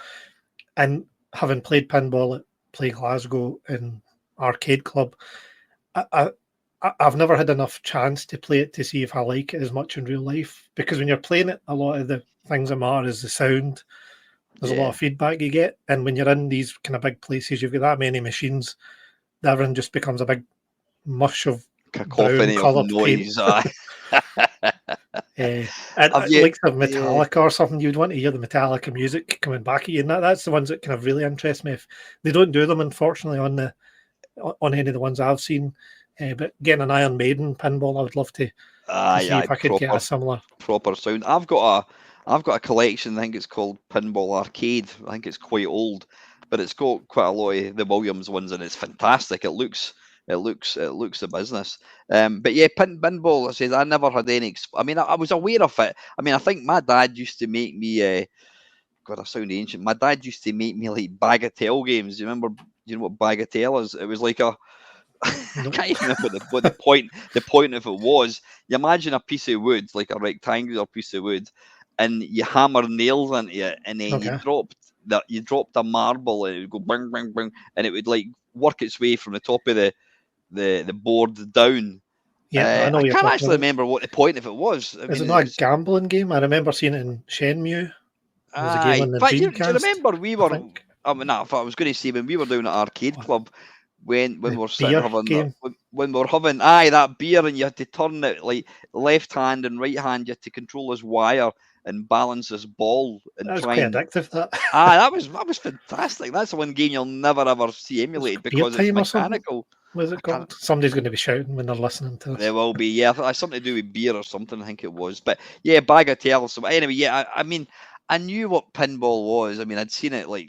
And having played pinball at Play Glasgow in Arcade Club, I've never had enough chance to play it to see if I like it as much in real life. Because when you're playing it, a lot of the things that matter is the sound. There's a lot of feedback you get. And when you're in these kind of big places, you've got that many machines, everything just becomes a big mush of cacophony of noise. Like the Metallica or something, you'd want to hear the Metallica music coming back at you, and that's the ones that kind of really interest me. If they don't do them, unfortunately, on any of the ones I've seen, But getting an Iron Maiden pinball, I would love to see Aye, if I could get a similar. proper sound. I've got a collection. I think it's called Pinball Arcade. I think it's quite old, but it's got quite a lot of the Williams ones, and it's fantastic. It looks the business. But yeah, pinball. I said I never had any. I mean, I was aware of it. I mean, I think my dad used to make me. God, I sound ancient. My dad used to make me like bagatelle games. You remember? You know what bagatelle is? It was like a I Nope. can't even remember what the point of it was. You imagine a piece of wood, like a rectangular piece of wood, and you hammer nails into it, and then Okay. you dropped a marble, and it would go bang bang bang, and it would like work its way from the top of the board down. Yeah, I know I what you're can't talking actually about. remember what the point of it was. I Is mean, it not a it's gambling game? I remember seeing it in Shenmue. It was a game aye. on the But do you Dreamcast, remember we I were? think. I mean, nah, I was going to say when we were down at Arcade What, Club, when we the were sitting beer having game? when we were having that beer, and you had to turn it like left hand and right hand, you had to control this wire and balance this ball and That was try quite and addictive, that. that was fantastic. That's the one game you'll never ever see It's emulated beer because it's time or something? mechanical. Was I it can't. called? Somebody's going to be shouting when they're listening to There this. will be, yeah. I thought it had something to do with beer or something. I think it was, but yeah, bagatelle. So anyway, yeah. I mean, I knew what pinball was. I mean, I'd seen it like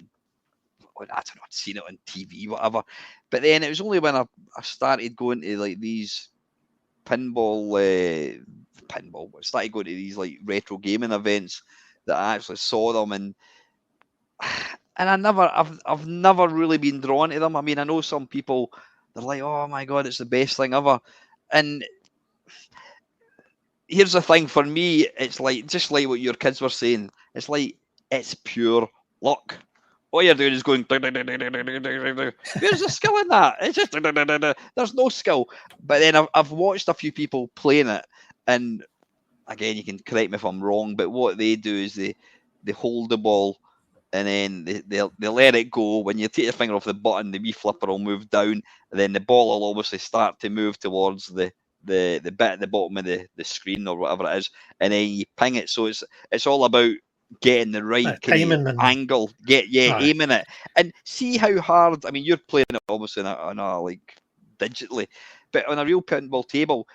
I don't know, I'd seen it on TV, whatever. But then it was only when I started going to like these pinball, I started going to these like retro gaming events that I actually saw them, and I've never really been drawn to them. I mean, I know some people, they're like, oh my god, it's the best thing ever, and here's the thing for me, it's like just like what your kids were saying. It's like it's pure luck. All you're doing is going. Where's the skill in that? It's just there's no skill. But then I've watched a few people playing it, and again, you can correct me if I'm wrong, but what they do is they hold the ball, and then they let it go. When you take your finger off the button, the wee flipper will move down, and then the ball will obviously start to move towards the bit at the bottom of the screen or whatever it is, and then you ping it. So it's all about getting the right kind of Timing and. angle, Aye. aiming it, and see how hard. I mean, you're playing it obviously on a like digitally, but on a real pinball table,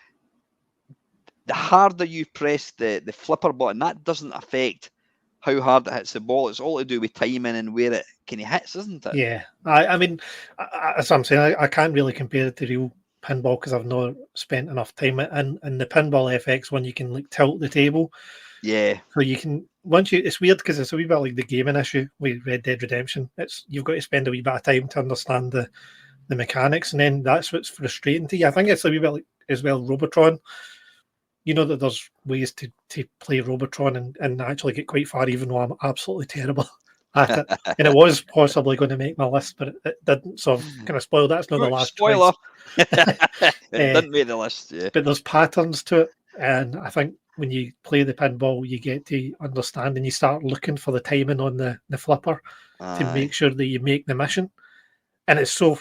the harder you press the flipper button, that doesn't affect how hard it hits the ball. It's all to do with timing and where it kind of hits, isn't it? Yeah. I mean, as I'm saying, I can't really compare it to real pinball because I've not spent enough time in the pinball FX one. You can like tilt the table. Yeah. So you can once you it's weird because it's a wee bit like the gaming issue with Red Dead Redemption. It's you've got to spend a wee bit of time to understand the mechanics, and then that's what's frustrating to you. I think it's a wee bit like as well Robotron. You know that there's ways to play Robotron and actually get quite far, even though I'm absolutely terrible at it. And it was possibly going to make my list, but it didn't. So I've kind of spoiled that. It's not the last Spoiler. choice. It didn't make the list. Yeah. But there's patterns to it, and I think when you play the pinball, you get to understand and you start looking for the timing on the flipper to make Aye. sure that you make the mission. And it's so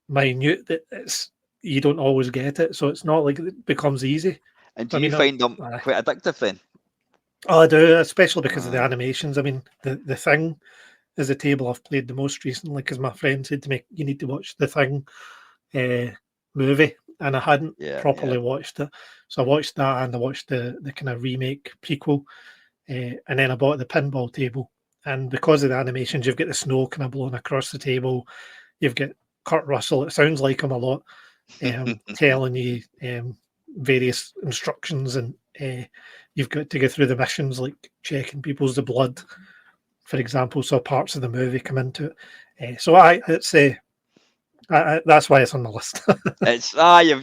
minute that you don't always get it, so it's not like it becomes easy. And So, do I you mean, find them quite addictive then? I do, especially because of the Aye. animations. I mean, the Thing is the table I've played the most recently because my friend said to me, "You need to watch the Thing movie," and I hadn't Yeah, yeah. properly watched it. So I watched that and I watched the kind of remake prequel, and then I bought the pinball table. And because of the animations, you've got the snow kind of blowing across the table. You've got Kurt Russell. It sounds like him a lot, telling you various instructions, and you've got to go through the missions like checking people's the blood, for example. So parts of the movie come into it. So it's that's why it's on the list. It's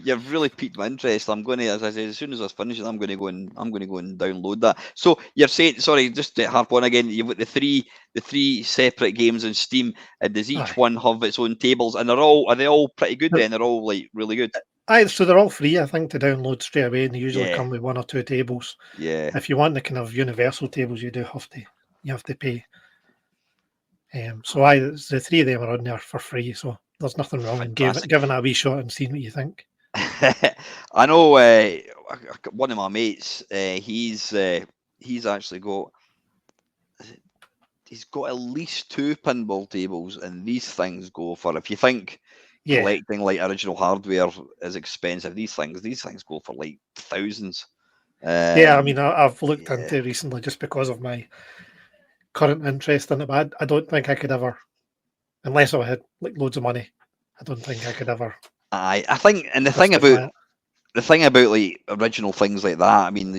you've really piqued my interest. I'm going to, as I say, as soon as I finish it, I'm going to go and download that. So you're saying, sorry, just to harp on again, you've got the three separate games on Steam, and does each Aye. one have its own tables? And are they all pretty good then? They're all like really good. So they're all free, I think, to download straight away, and they usually Yeah, come with one or two tables. yeah. If you want the kind of universal tables, you have to pay. So the three of them are on there for free, so there's nothing wrong in Fantastic. giving it a wee shot and seeing what you think. I know one of my mates. He's actually got. He's got at least two pinball tables, and these things go for, if you think collecting like original hardware is expensive. These things go for like thousands. I mean, I've looked Yeah. into recently just because of my current interest in it, but I don't think I could ever, unless I had like loads of money, I don't think I could ever I think, and justify it. the thing about like original things like that, I mean,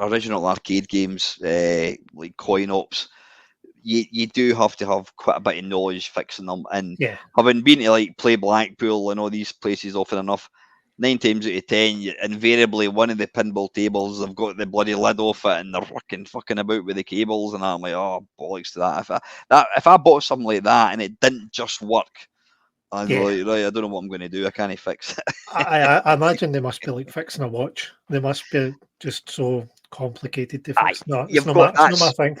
original arcade games, like coin ops, you do have to have quite a bit of knowledge fixing them. And Yeah, having been to like play Blackpool and all these places often enough, 9 times out of 10, invariably one of the pinball tables have got the bloody lid off it and they're fucking about with the cables, and I'm like, oh bollocks to that. If I bought something like that and it didn't just work, I'd be yeah. like, right, I don't know what I'm going to do. I can't fix it. I imagine they must be like fixing a watch. They must be just so complicated to Aye, fix. No, you've got it's not my thing.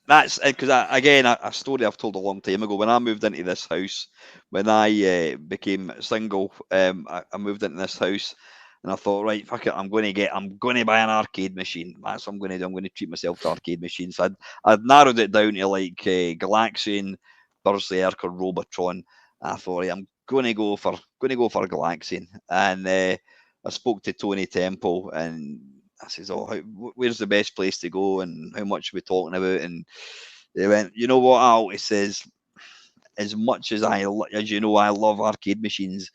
that's because again a story I've told a long time ago. When I moved into this house, when I became single, I moved into this house, and I thought, right, fuck it, I'm going to buy an arcade machine. That's what I'm going to do. I'm going to treat myself to arcade machines. So I'd narrowed it down to like Galaxian, Berserk, or Robotron. I thought, right, I'm going to go for Galaxian, and I spoke to Tony Temple, and I says, "Oh, where's the best place to go, and how much are we talking about?" And they went, "You know what, Al?" He says, "As much as as you know, I love arcade machines."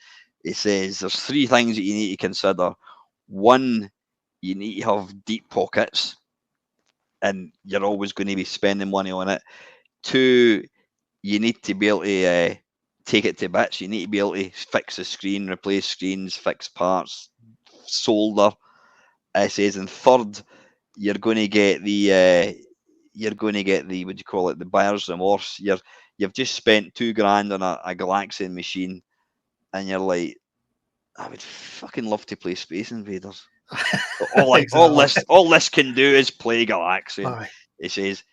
He says, "There's three things that you need to consider. One, you need to have deep pockets, and you're always going to be spending money on it. Two, you need to be able to take it to bits. You need to be able to fix the screen, replace screens, fix parts, solder." It says, and third, you're going to get the what do you call it, the buyer's remorse. You've just spent $2,000 on a Galaxian machine, and you're like, I would fucking love to play Space Invaders. Exactly. All this can do is play Galaxian. Aye, It says,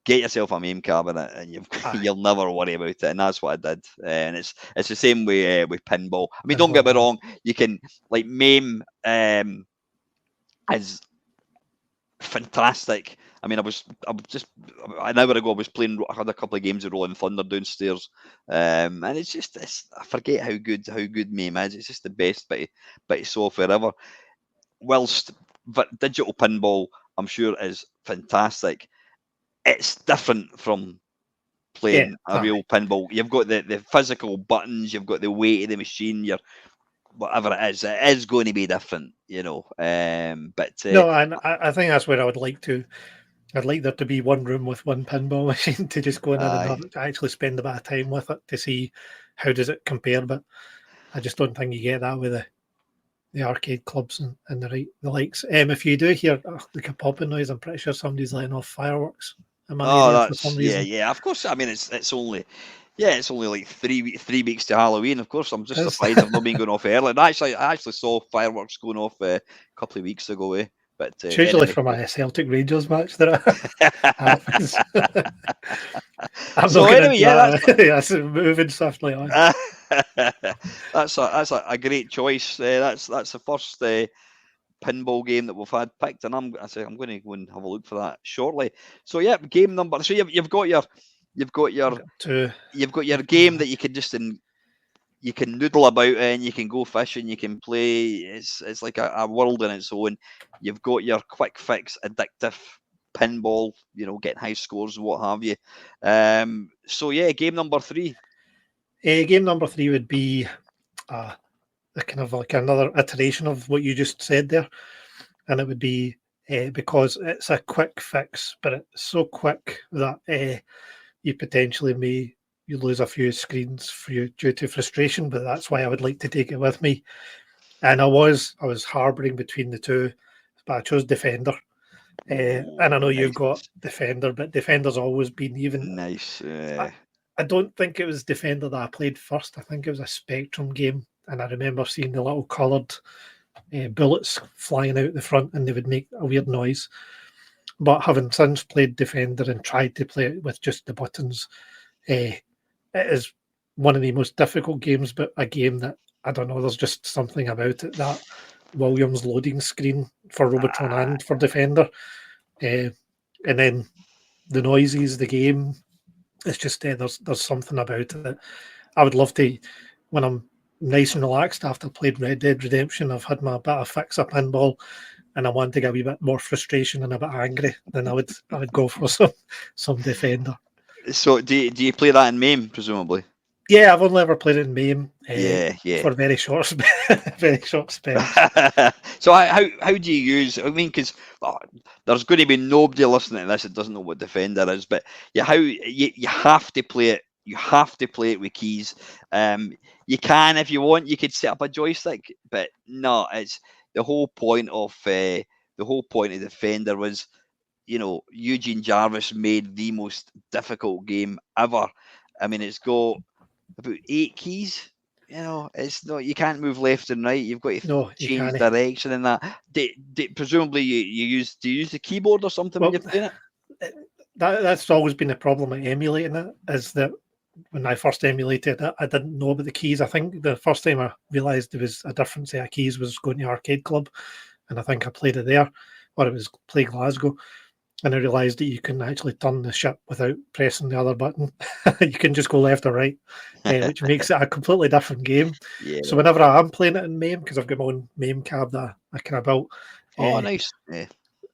get yourself a MAME cabinet, and aye. you'll never worry about it. And that's what I did. And it's the same way with pinball. I mean, don't get Pinball, me aye. wrong. You can like MAME is fantastic. I mean, I was just an hour ago. I was playing. I had a couple of games of Rolling Thunder downstairs, and I forget how good MAME is. It's just the best bit of software ever. Whilst digital pinball, I'm sure, is fantastic. It's different from Yeah, playing a aye. real pinball. You've got the physical buttons. You've got the weight of the machine. Whatever it is going to be different, you know. But No, and I think that's where I would like to. I'd like there to be one room with one pinball machine to just go in and aye. have, actually spend a bit of time with it to see how does it compare. But I just don't think you get that with the arcade clubs and the likes. If you do hear like a popping noise, I'm pretty sure somebody's letting off fireworks in my Oh, area for some that's reason. yeah. Of course, I mean it's only like 3 weeks to Halloween. Of course, I'm just It's, surprised I've not been going off early. And I actually saw fireworks going off a couple of weeks ago. But it's usually anyway, from a Celtic Rangers match that it happens. I'm not so going anyway, into yeah, that. That's moving swiftly on. that's a great choice. That's the first pinball game that we've had picked, and I'm going to go and have a look for that shortly. So yeah, game number. So you've got your you've got I've your got two. you've got your I've got game that you can just you can noodle about in, you can go fishing, you can play. It's like a world in its own. You've got your quick fix, addictive pinball, getting high scores and what have you. So yeah, game number three. game number three would be a kind of like another iteration of what you just said there, and it would be because it's a quick fix, but it's so quick that you potentially you lose a few screens for you due to frustration. But that's why I would like to take it with me. And I was harbouring between the two, but I chose Defender. And I Oh, know you've nice, got Defender, but Defender's always been even. nice. I, I don't think it was Defender that I played first. I think it was a Spectrum game, and I remember seeing the little coloured bullets flying out the front, and they would make a weird noise. But having since played Defender and tried to play it with just the buttons, it is one of the most difficult games, but a game that I don't know. There's just something about it that Williams loading screen for Robotron Ah, and for Defender, and then the noises, the game. It's just there's something about it. I would love to when I'm nice and relaxed after I played Red Dead Redemption. I've had my bit of fix up pinball, and I want to get a wee bit more frustration and a bit angry, then I would go for some Defender. So do you play that in MAME, presumably? Yeah, I've only ever played it in MAME Yeah, yeah. for very short, very short spells. So how do you use? I mean, because there's going to be nobody listening to this that doesn't know what Defender is, but you have to play it. You have to play it with keys. You can, if you want, you could set up a joystick, but no, it's the whole point of Defender was, Eugene Jarvis made the most difficult game ever. I mean, it's got about 8 keys. It's not, you can't move left and right. You've got to No, you change can't. direction and that. Presumably, do you use the keyboard or something when Well, you're playing it? that's always been a problem with emulating it. Is that when I first emulated it, I didn't know about the keys. I think the first time I realised there was a different set of keys was going to Arcade Club, and I think I played it there, or it was Play Glasgow. And I realised that you can actually turn the ship without pressing the other button. You can just go left or right, which makes it a completely different game. Yeah. So whenever I am playing it in MAME, because I've got my own MAME cab that I kind of built, Oh, nice. Yeah.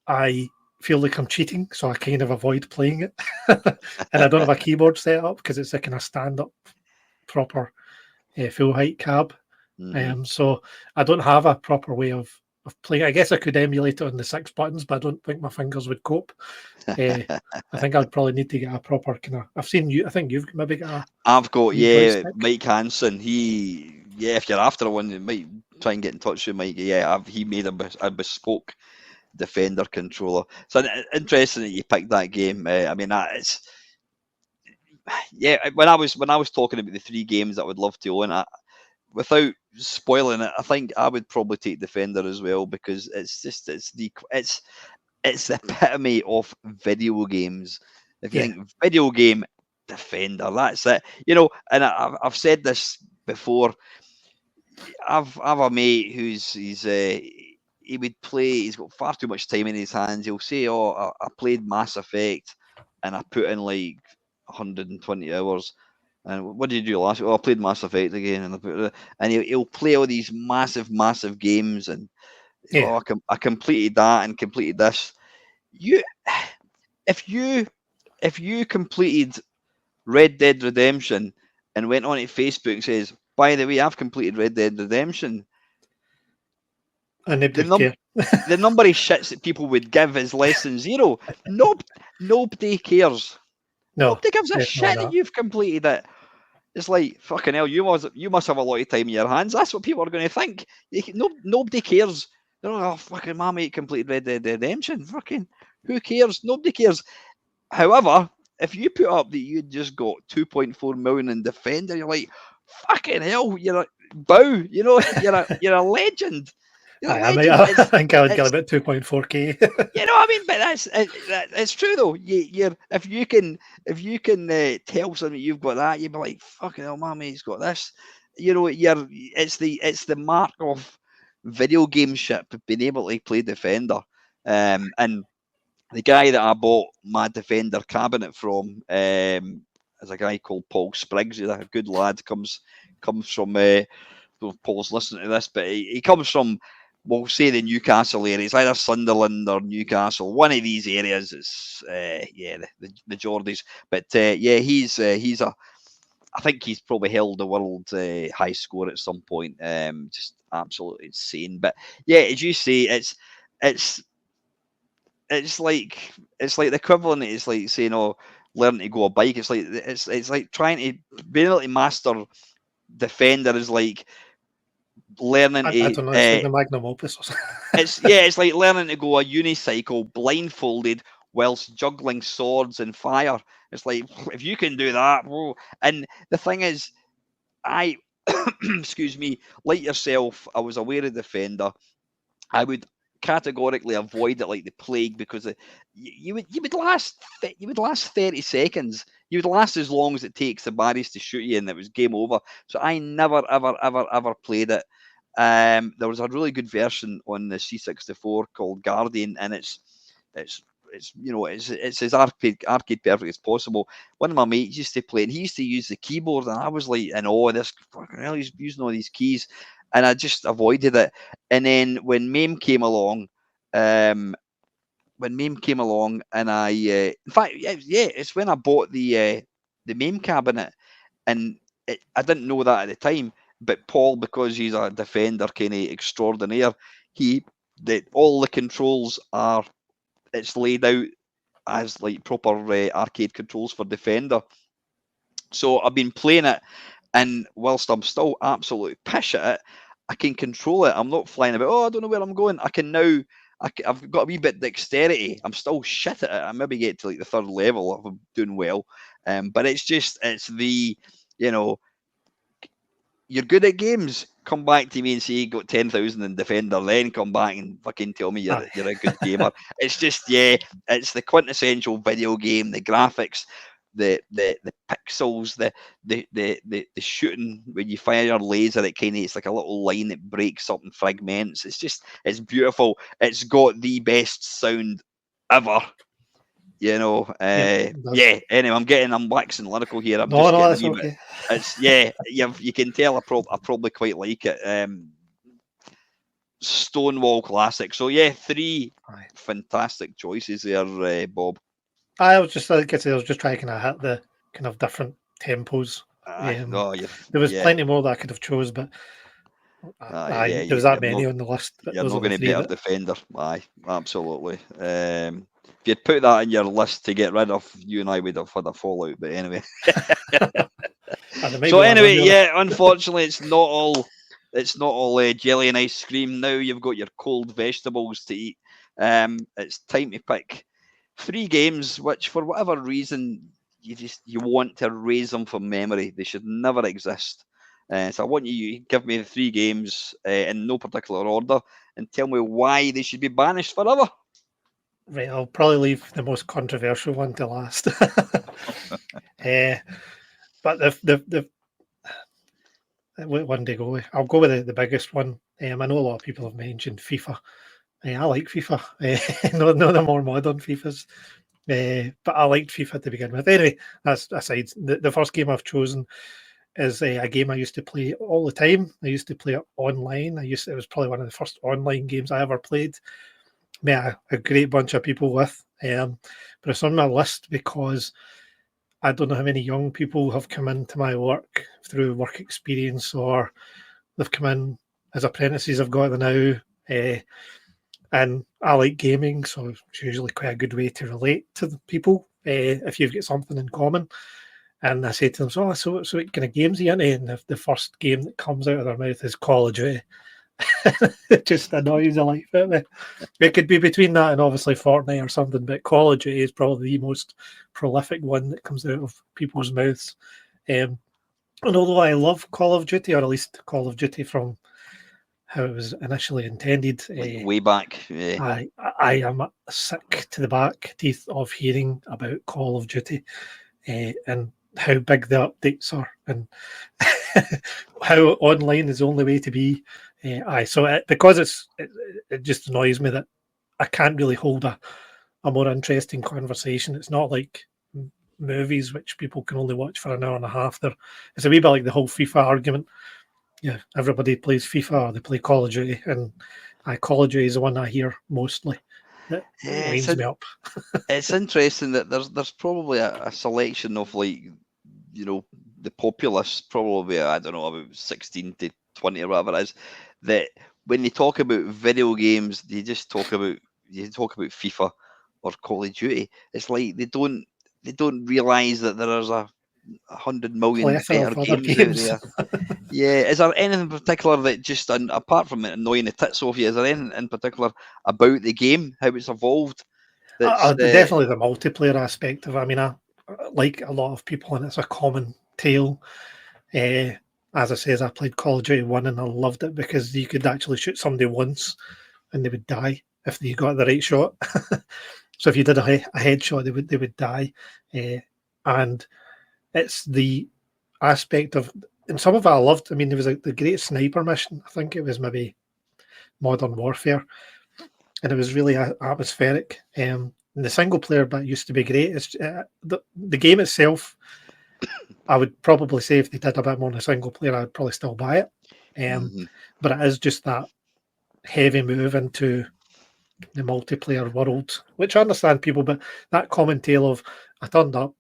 I feel like I'm cheating, so I kind of avoid playing it. And I don't have a keyboard set up because it's a kind of stand-up, proper full height cab. Mhm. So I don't have a proper way of playing. I guess I could emulate it on the 6 buttons, but I don't think my fingers would cope. I think I'd probably need to get a proper kind of. I've seen you. I think you've maybe got a I've got, wee joystick. Mike Hansen. If you're after one, you might try and get in touch with Mike. Yeah, he made a bespoke Defender controller. So interesting that you picked that game. I mean, that is, yeah. When I was talking about the 3 games that I would love to own, without spoiling it, I think I would probably take Defender as well, because it's the epitome of video games. If you Yeah, think video game, Defender, that's it. And I've said this before. I've a mate he would play. He's got far too much time in his hands. He'll say, "Oh, I played Mass Effect, and I put in like 120 hours." And what did you do last week? Oh, I played Mass Effect again, and he'll play all these massive games, and yeah. I completed that and completed this. You, if you completed Red Dead Redemption and went on to Facebook and says, "By the way, I've completed Red Dead Redemption," And nobody the would care. the number of shits that people would give is less than zero. Nobody cares. No, Nobody gives a definitely shit that not. you've completed it. It's like, fucking hell, you must have a lot of time in your hands. That's what people are going to think. Nobody cares. They're like, oh, fucking my mate completed Red Dead Redemption. Fucking, who cares? Nobody cares. However, if you put up that you just got 2.4 million in Defender, you're like, fucking hell, you're a bow. You're a legend. You're a I mean, legend. I It's think I would get it's about 2.4k. I mean, but it's true though. You're if you can tell somebody you've got that, you'd be like, fucking hell, my mate's got this. It's the mark of video game ship, being able to play Defender. And the guy that I bought my Defender cabinet from is a guy called Paul Spriggs. He's a good lad. Comes from. Don't know if Paul's listening to this, but he comes from, we'll say, the Newcastle area. It's either Sunderland or Newcastle. One of these areas is, the Geordies. But he's I think he's probably held the world high score at some point. Just absolutely insane. But yeah, as you say, it's it's like the equivalent. It's like saying, "Oh, learn to go a bike." It's like trying to be able to master Defender is like learning I to don't know. It's like the magnum opus or something. it's like learning to go a unicycle blindfolded whilst juggling swords and fire. It's like, if you can do that, whoa. And the thing is, I excuse me, like yourself, I was aware of Defender. I would categorically avoid it like the plague, because you would last 30 seconds. You would last as long as it takes the baddies to shoot you, and it was game over. So I never ever played it. There was a really good version on the C64 called Guardian, and it's it's as arcade perfect as possible. One of my mates used to play, and he used to use the keyboard, and I was like in awe of this. Fucking hell, he's using all these keys, and I just avoided it. And then when MAME came along, um, and in fact, yeah, it's when I bought the MAME cabinet, and I didn't know that at the time. But Paul, because he's a defender kind of extraordinaire, that all the controls are it's laid out as like proper arcade controls for Defender. So I've been playing it, and whilst I'm still absolutely pish at it, I can control it. I'm not flying about. Oh, I don't know where I'm going. I can now. I've got a wee bit of dexterity. I'm still shit at it. I maybe get to like the third level if I'm doing well. But it's the you know you're good at games. Come back to me and say you got 10,000 in Defender, then come back and fucking tell me you're a good gamer. It's just it's the quintessential video game. The graphics, the pixels, the shooting when you fire your laser, it's like a little line that breaks up and fragments. It's beautiful. It's got the best sound ever. Anyway, I'm waxing lyrical here. I'm just getting that's a wee okay. bit. You can tell I probably quite like it. Stonewall classic. So yeah, three fantastic choices there, Bob. I was just like I said, I was just trying to hit the kind of different tempos. There was plenty more that I could have chose, but there was that many on the list. You're not going to beat a Defender. Aye, absolutely. If you'd put that in your list to get rid of, you and I would have had a fallout. But anyway. So anyway, unfortunately, it's not all jelly and ice cream. Now you've got your cold vegetables to eat. It's time to pick 3 games, which for whatever reason you want to erase them from memory. They should never exist. So I want you to give me the 3 games in no particular order and tell me why they should be banished forever. Right, I'll probably leave the most controversial one to last. But the one to go with, I'll go with the biggest one. I know a lot of people have mentioned FIFA. I like FIFA. Not the more modern FIFAs. But I liked FIFA to begin with. Anyway, that's aside. The first game I've chosen is a game I used to play all the time. I used to play it online. It was probably one of the first online games I ever played. Met a great bunch of people with. But it's on my list because I don't know how many young people have come into my work through work experience, or they've come in as apprentices. I've got them now. And I like gaming, so it's usually quite a good way to relate to the people if you've got something in common. And I say to them, so what kind of games are you into? And the first game that comes out of their mouth is Call of Duty. It just annoys the life out of me. It could be between that and obviously Fortnite or something, but Call of Duty is probably the most prolific one that comes out of people's mouths. And although I love Call of Duty, or at least Call of Duty from how it was initially intended, way back. Yeah. I am sick to the back teeth of hearing about Call of Duty and how big the updates are and how online is the only way to be. Because it just annoys me that I can't really hold a more interesting conversation. It's not like movies, which people can only watch for an hour and a half. It's a wee bit like the whole FIFA argument. Yeah, everybody plays FIFA or they play Call of Duty, and Call of Duty is the one I hear mostly. That winds me up. It's interesting that there's probably a selection of the populace, probably I don't know, about 16 to 20 or whatever it is, that when they talk about video games, they talk about FIFA or Call of Duty. It's like they don't realise that there's 100 million better games out there. Yeah, is there anything in particular that just apart from it annoying the tits off you, is there anything in particular about the game, how it's evolved? Definitely the multiplayer aspect of it. I mean, I like a lot of people, and it's a common tale. As I say, I played Call of Duty 1 and I loved it because you could actually shoot somebody once and they would die if they got the right shot. So if you did a headshot, they would die. And it's the aspect of, and some of it I loved. I mean, there was the Great Sniper mission. I think it was maybe Modern Warfare, and it was really atmospheric. the single player bit used to be great. It's the game itself. I would probably say if they did a bit more on the single player, I'd probably still buy it. Mhm. But it is just that heavy move into the multiplayer world, which I understand people, but that common tale of I turned up,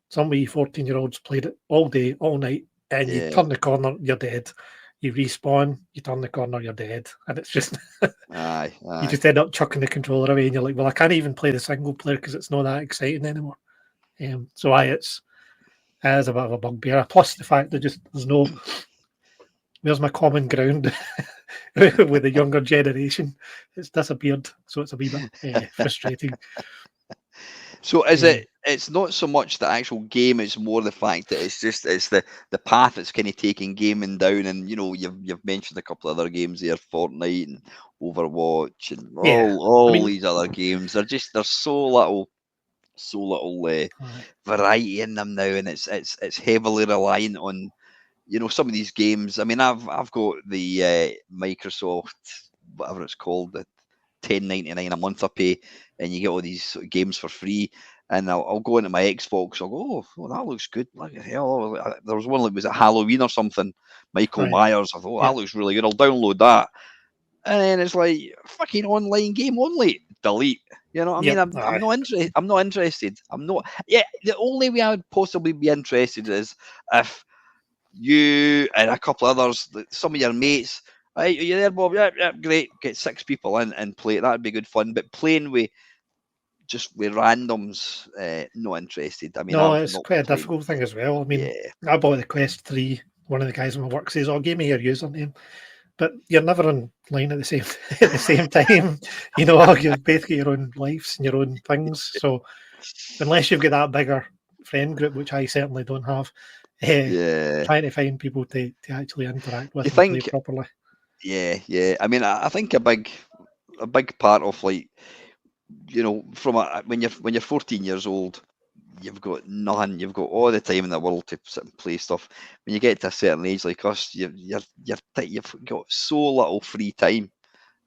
some wee 14-year-olds played it all day, all night, and you Yeah. turn the corner, you're dead. You respawn, you turn the corner, you're dead. And it's just, Aye. you Aye. just end up chucking the controller away, and you're like, well, I can't even play the single player because it's not that exciting anymore. So it is a bit of a bugbear. Plus the fact that just there's my common ground with the younger generation. It's disappeared, so it's a wee bit frustrating. So is Um, it? It's not so much the actual game; it's more the fact that it's the path it's kind of taking gaming down. And you've mentioned a couple of other games there, Fortnite and Overwatch, and yeah, I all mean, these other games. There's so little aye, variety in them now, and it's heavily reliant on some of these games. I mean, I've got the Microsoft, whatever it's called, the 10.99 a month I pay, and you get all these sort of games for free. And I'll go into my Xbox. I'll go, oh, that looks good. Look at hell. There was one that was at Halloween or something. Michael aye, Myers. I thought, oh, yeah, that looks really good. I'll download that. And then it's like fucking online game only. Delete. You know what I mean? yep, I'm aye, not interested. I'm not interested. I'm not. Yeah, the only way I would possibly be interested is if you and a couple others, some of your mates. Right, are you there, Bob? Yeah, great. Get 6 people in and play it. That'd be good fun. But playing with randoms, not interested. I mean, no, I've it's not quite a played. difficult thing as well. I mean, Yeah, I bought the Quest 3. One of the guys in my work says, "Oh, give me your username," but you're never online at the same at the same time. You've both got your own lives and your own things. So unless you've got that bigger friend group, which I certainly don't have, yeah. trying to find people to actually interact Do you with and play think? properly. Yeah, yeah. I mean, I think a big part of like from when you're 14 years old, you've got nothing. You've got all the time in the world to sit and play stuff. When you get to a certain age like us, you've got so little free time.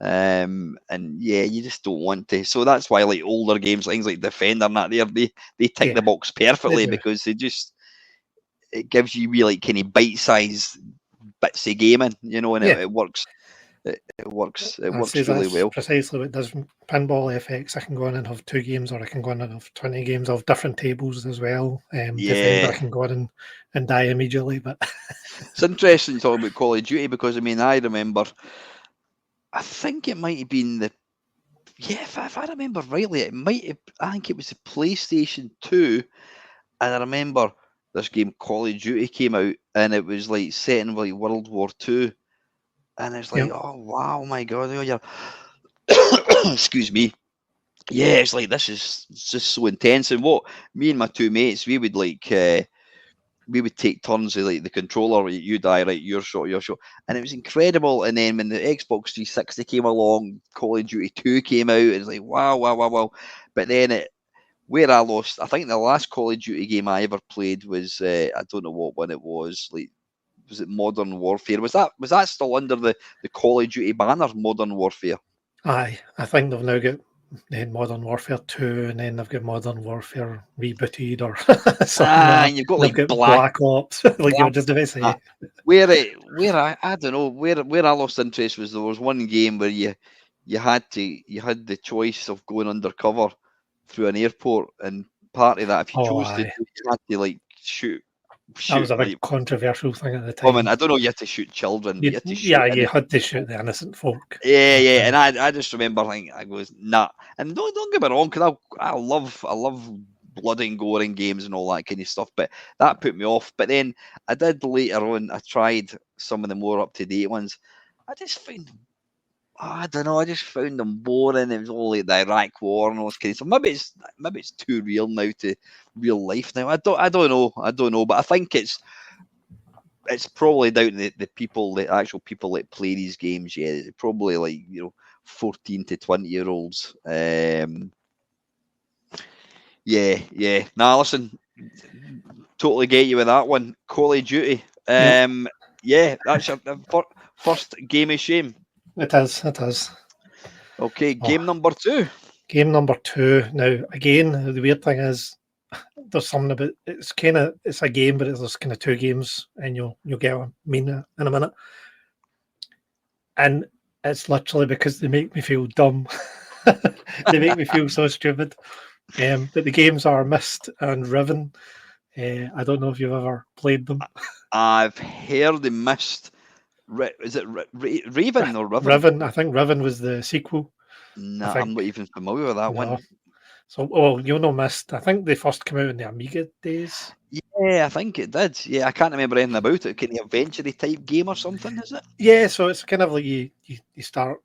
And yeah, you just don't want to. So that's why like older games, things like Defender and that, they tick the Yeah, box they perfectly do. because it gives you really kind of bite-sized bits of gaming, and Yeah, it works. It I say works really that's well. precisely what does Pinball FX. I can go in and have 2 games, or I can go in and have 20 games of different tables as well. Defender, I Yeah, can go in and die immediately, but it's interesting to talk about Call of Duty because I mean I remember. I think it might have been if I remember rightly, it might have. I think it was the PlayStation 2. And I remember this game Call of Duty came out, and it was like set in like World War Two, and it's yeah, like, oh wow, my god, you're excuse me, yeah, it's like this is just so intense. And what me and my 2 mates, we would take turns of like the controller, you die, right, your shot, and it was incredible. And then when the Xbox 360 came along, Call of Duty 2 came out, and it's like wow, wow, wow, wow. But then where I lost, I think the last Call of Duty game I ever played was I don't know what one it was. Like, was it Modern Warfare? Was that still under the Call of Duty banner, Modern Warfare? aye. I think they've now got Modern Warfare 2, and then they've got Modern Warfare rebooted or something like that. And you've got And they've like got Black Ops, like you were Black. just about to uh, say. where I don't know where I lost interest was there was one game where you had the choice of going undercover through an airport, and part of that, if you Oh, chose to, aye. you had to like shoot That was shoot a big like controversial thing at the women. time. I don't know, you had to shoot children, but you had to shoot Yeah, you innocent had to shoot people. the innocent folk. Yeah, But yeah, and I just remember thinking, I goes, nah. And don't get me wrong, because I love blood and gore in games and all that kind of stuff, but that put me off. But then I did later on, I tried some of the more up to date ones. I just found, I don't know, I just found them boring. It was all like the Iraq War and all this kind of stuff. Maybe it's too real now to real life now. I don't know, but I think it's probably down to the actual people that play these games. Yeah, it's probably like 14 to 20-year-olds. Yeah, yeah. Nah, listen, totally get you with that one. Call of Duty. yep, Yeah, that's your first game of shame. it is. It is. Okay, Oh, game number 2. Game number 2. Now, again, the weird thing is there's something about it's a game, but there's kind of two games, and you'll get what I mean in a minute. And it's literally because they make me feel dumb. They make me feel so stupid. But the games are Myst and Riven. I don't know if you've ever played them. I've heard the Mist. Is it Raven or Riven? Riven, I think Riven was the sequel. No, I'm not even familiar with that one. So, well, you'll know Myst. I think they first came out in the Amiga days. Yeah, I think it did. Yeah, I can't remember anything about it. Can you adventure type game or something? Is it? Yeah, so it's kind of like you start.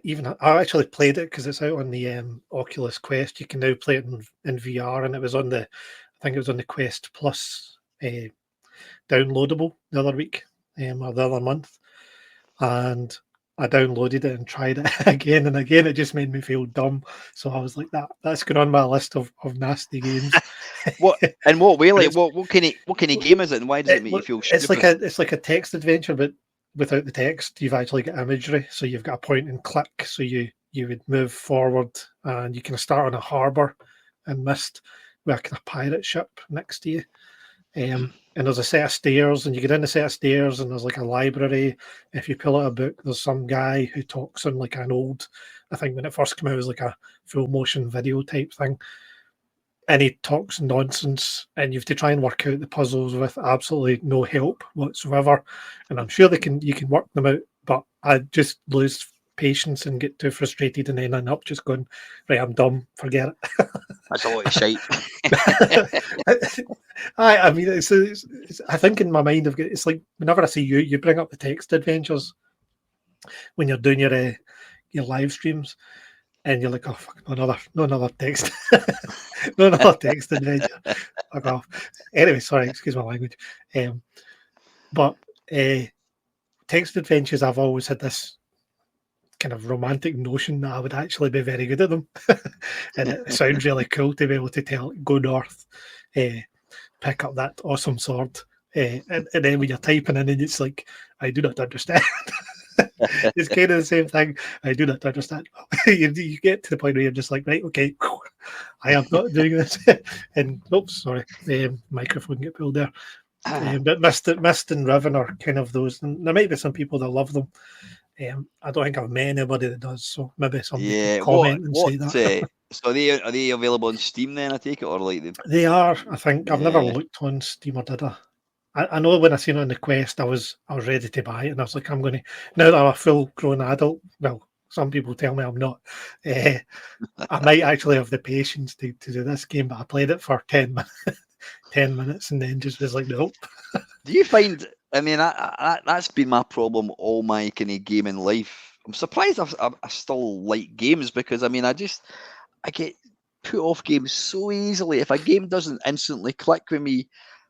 Even I actually played it because it's out on the Oculus Quest. You can now play it in VR, and it was on the, I think it was on the Quest Plus downloadable the other week or the other month, and I downloaded it and tried it again and again. It just made me feel dumb. So I was like, that's going on my list of nasty games. What in what way? Like what kind of game is it, and why does it make you feel stupid? It's like a text adventure, but without the text, you've actually got imagery. So you've got a point and click. So you would move forward, and you can start on a harbour and Myst with a kind of pirate ship next to you. And there's a set of stairs, and you get in the set of stairs, and there's like a library. If you pull out a book, there's some guy who talks in like an old, I think when it first came out, it was like a full motion video type thing. And he talks nonsense, and you have to try and work out the puzzles with absolutely no help whatsoever. And I'm sure you can work them out, but I just lose patience and get too frustrated, and then end up just going, right, I'm dumb, forget it. That's a lot of shite. I mean, it's, I think in my mind, it's like whenever I see you bring up the text adventures when you're doing your live streams, and you're like, oh fuck, no another text, no another text adventure. Fuck off. Anyway, sorry, excuse my language. But text adventures, I've always had this kind of romantic notion that I would actually be very good at them, and it sounds really cool to be able to tell, go north, pick up that awesome sword, and then when you're typing in, and it's like, I do not understand. It's kind of the same thing. I do not understand. You get to the point where you're just like, right, okay, I am not doing this. And oops, sorry, microphone get pulled there. But Myst and Riven are kind of those. And there might be some people that love them. I don't think I've met anybody that does. So maybe somebody can comment and say that. So are they available on Steam then? I take it, or like they are. I think I've never looked on Steam, or did I? I know when I seen it on the Quest, I was ready to buy it, and I was like, I'm going to, now that I'm a full-grown adult, well, some people tell me I'm not, I might actually have the patience to do this game, but I played it for 10 minutes and then just was like, nope. Do you find, I mean, that's been my problem all my kind of gaming life. I'm surprised I still like games, because, I mean, I get put off games so easily. If a game doesn't instantly click with me,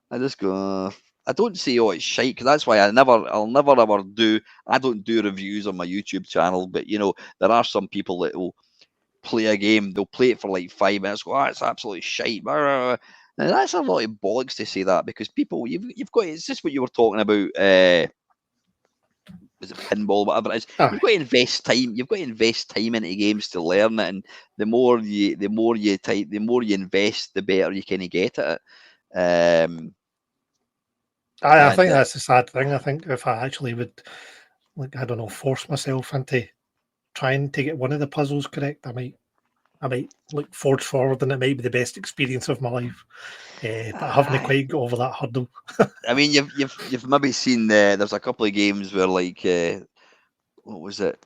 I just go, I don't say, oh, it's shite, because that's why I'll never ever do. I don't do reviews on my YouTube channel, but there are some people that will play a game, they'll play it for like 5 minutes, go, it's absolutely shite. Now that's a lot of bollocks to say that, because people, you've got, it's just what you were talking about. Was it pinball, whatever it is? You've got to invest time. You've got to invest time into games to learn it, and the more you invest, the better you kind of get at it. I think that's the sad thing. I think if I actually would, like, I don't know, force myself into trying to get one of the puzzles correct, I might like forge forward, and it might be the best experience of my life. But I haven't quite got over that hurdle. I mean, you've maybe seen there's a couple of games where, like, what was it?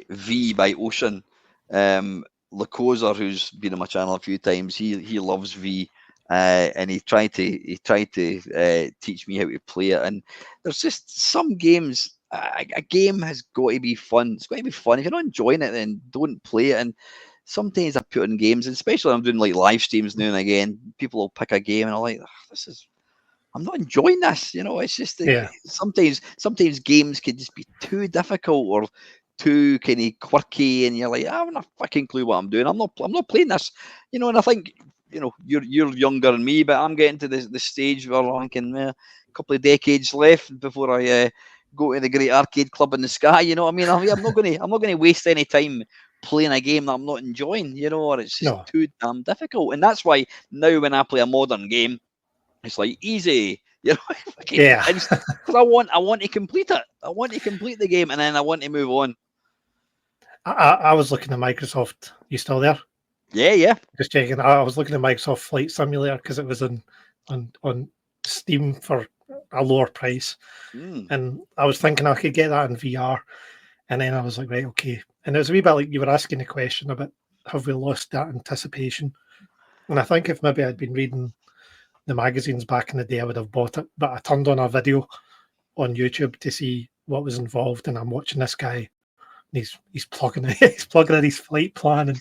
V by Ocean. Lacosa, who's been on my channel a few times, he loves V. And he tried to teach me how to play it, and there's just some games. A game has got to be fun. It's got to be fun. If you're not enjoying it, then don't play it. And sometimes I put in games, and especially when I'm doing like live streams now and again, people will pick a game, and I'm like, I'm not enjoying this. It's just sometimes games can just be too difficult or too kind of quirky, and you're like, I haven't a fucking clue what I'm doing. I'm not playing this. And I think, you're younger than me, but I'm getting to the stage where I'm thinking, a couple of decades left before I go to the great arcade club in the sky. You know what I mean? I'm not going to waste any time playing a game that I'm not enjoying, or it's just No. too damn difficult. And that's why now when I play a modern game, it's like easy, Yeah. because I want to complete it. I want to complete the game, and then I want to move on. I was looking at Microsoft. You still there? Yeah. Just checking. I was looking at Microsoft Flight Simulator because it was on Steam for a lower price, and I was thinking I could get that in VR, and then I was like, right, okay. And it was a wee bit like you were asking the question about have we lost that anticipation, and I think if maybe I'd been reading the magazines back in the day, I would have bought it. But I turned on a video on YouTube to see what was involved, and I'm watching this guy. And he's plugging he's plugging in his flight plan, and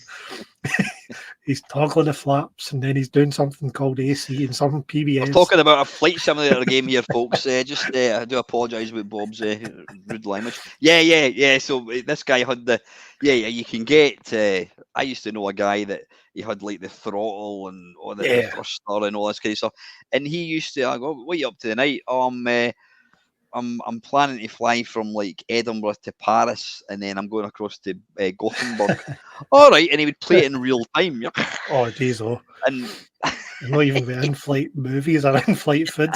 he's toggling the flaps, and then he's doing something called AC and some PBS. We're talking about a flight simulator game here, folks. I do apologise about Bob's rude language. Yeah. So this guy had you can get. I used to know a guy that he had like the throttle and all the thruster and all this kind of stuff. And he used to, I go, what are you up to tonight? I'm planning to fly from like Edinburgh to Paris, and then I'm going across to Gothenburg. All right, and he would play it in real time. Oh, geez, oh. And not even with in-flight movies or in-flight food.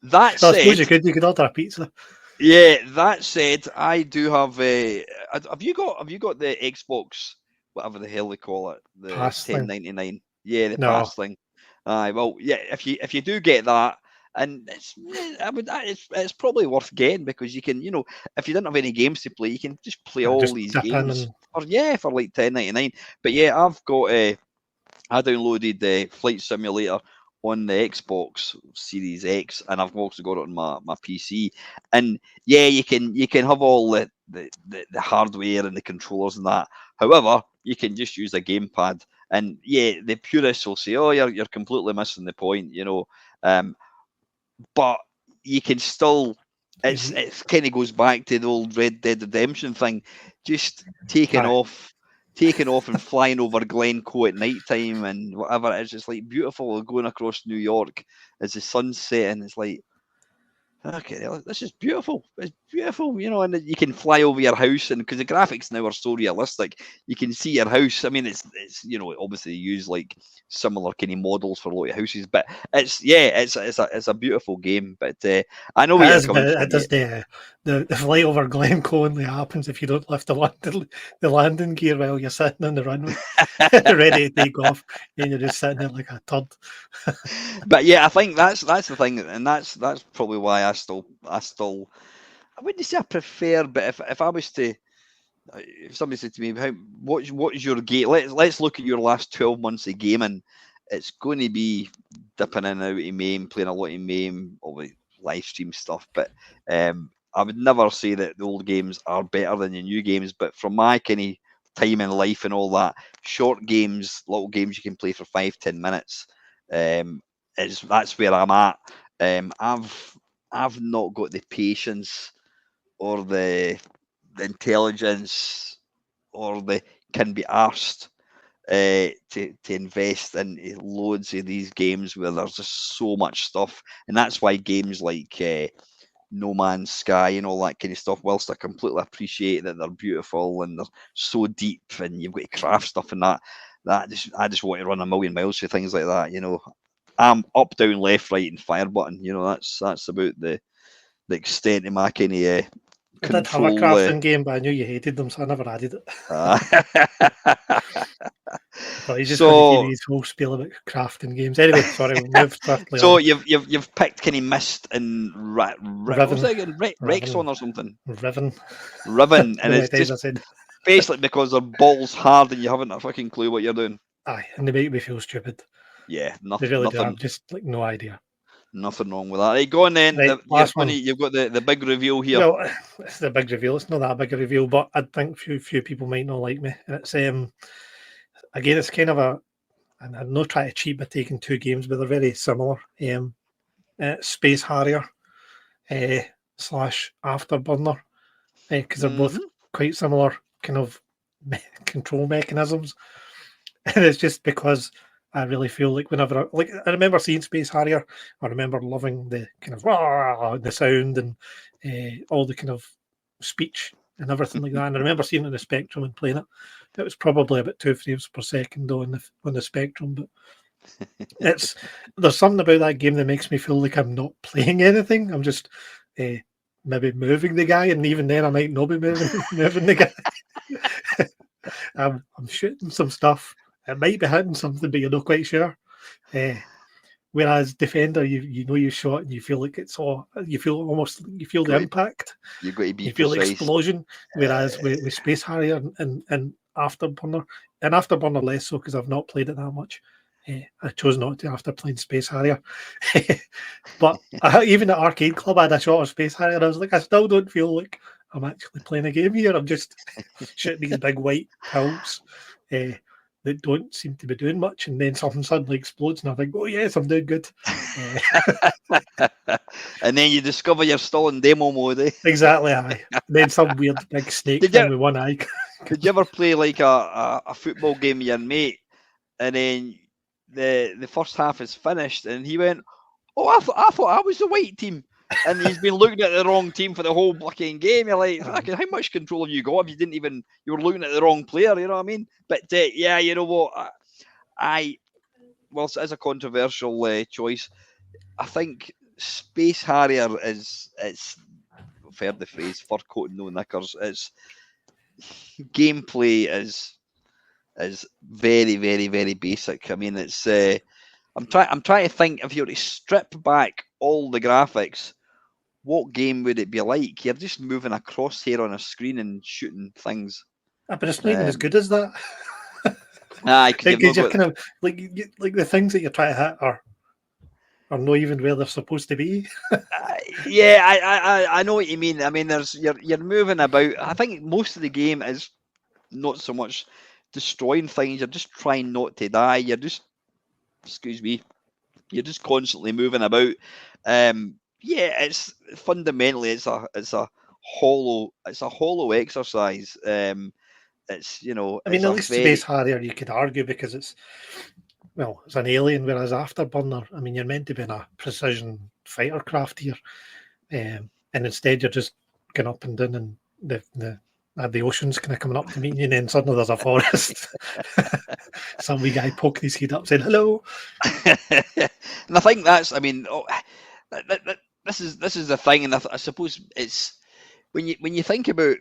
That so said, I suppose you could order a pizza. Yeah, that said, I do have a. Have you got the Xbox, whatever the hell they call it, the Pass thing. 1099? Yeah, the No. pass thing. Well, yeah, if you do get that, and it's probably worth getting because you can, if you didn't have any games to play, you can just play all just these zip in games and- for like 10.99. But yeah, I've got I downloaded the Flight Simulator on the Xbox Series X, and I've also got it on my PC. And yeah, you can have all the hardware and the controllers and that. However, you can just use a gamepad. And yeah, the purists will say, "Oh, you're completely missing the point," But you can still. It kind of goes back to the old Red Dead Redemption thing, just taking off and flying over Glencoe at night time and whatever it is. It's like beautiful going across New York as the sun's setting. It's like, okay, this is beautiful. It's beautiful, and you can fly over your house, and because the graphics now are so realistic, you can see your house. I mean, it's obviously they use like similar kind of models for a lot of houses, but it's a beautiful game. But I know where you're coming from. It does the flight over Glencoe only happens if you don't lift the landing gear while you're sitting on the runway, ready to take off, and you're just sitting there like a turd. But yeah, I think that's the thing, and that's probably why I I wouldn't say I prefer, but if I was to, if somebody said to me, what's your game? Let's look at your last 12 months of gaming. It's going to be dipping in and out of MAME, playing a lot of MAME, all the live stream stuff. But I would never say that the old games are better than the new games. But from my kind of time in life and all that, short games, little games you can play for 5-10 minutes. That's where I'm at. I've not got the patience or the intelligence or the can be asked to invest in loads of these games where there's just so much stuff, and that's why games like No Man's Sky and all that kind of stuff, whilst I completely appreciate that they're beautiful and they're so deep and you've got to craft stuff and that I just want to run a million miles for things like that. I'm up, down, left, right, and fire button. That's about the extent of my kind of I did have a crafting game, but I knew you hated them, so I never added it. But he's just going to give you his whole spiel about crafting games. Anyway, sorry, we'll move swiftly So on. you've picked kind of Mist and Riven. What was it again? Rexon or something? Riven, and it's just basically because they're balls hard and you haven't a fucking clue what you're doing. Aye, and they make me feel stupid. Yeah, nothing. They really nothing, do. I've just like no idea. Nothing wrong with that. Right, go on then. Right, You've got the big reveal here. Well, it's the big reveal. It's not that big a reveal, but I think few people might not like me. And it's again, it's kind of and I'm not trying to cheat by taking two games, but they're very similar. Space Harrier / Afterburner, because they're both quite similar kind of control mechanisms. And it's just because I really feel like whenever I remember seeing Space Harrier, I remember loving the kind of the sound and all the kind of speech and everything like that. And I remember seeing it on the Spectrum and playing it. It was probably about 2 frames per second though on the Spectrum, but there's something about that game that makes me feel like I'm not playing anything. I'm just maybe moving the guy, and even then I might not be moving the guy. I'm shooting some stuff. It might be hitting something, but you're not quite sure. Whereas Defender, you shot and you feel like it's all. You feel the impact. You've got to be You feel the precise. explosion. Whereas with Space Harrier and Afterburner less so because I've not played it that much. I chose not to after playing Space Harrier. But even at Arcade Club, I had a shot of Space Harrier. I was like, I still don't feel like I'm actually playing a game here. I'm just shooting these big white pills that don't seem to be doing much. And then something suddenly explodes, and I think, oh, yes, I'm doing good. And then you discover you're still in demo mode. Exactly, aye. Then some weird big snake thing with one eye. Did you ever play like a football game with your mate, and then the first half is finished, and he went, "Oh, I thought I was the white team," and he's been looking at the wrong team for the whole fucking game. You're like, how much control have you got if you were looking at the wrong player? You know what I mean? But yeah, you know what? Well, it's a controversial choice. I think Space Harrier it's I've heard the phrase "fur coat and no knickers." It's gameplay is very, very, very basic. I mean, it's I'm trying to think, if you were to strip back all the graphics, what game would it be like? You're just moving a crosshair on a screen and shooting things. But it's not even as good as that. Because you're kind of like the things that you're trying to hit are not even where they're supposed to be. Yeah, I know what you mean. I mean, you're moving about. I think most of the game is not so much destroying things. You're just trying not to die. You're just constantly moving about. Yeah, it's fundamentally it's a hollow exercise. It's I mean, at least Space Harrier you could argue because it's an alien, whereas Afterburner, I mean, you're meant to be in a precision fighter craft here, and instead you're just going up and down, and the ocean's kind of coming up to meet you, and then suddenly there's a forest. Some wee guy poking his head up saying hello. And I think that's, I mean, this is the thing, and I suppose it's when you think about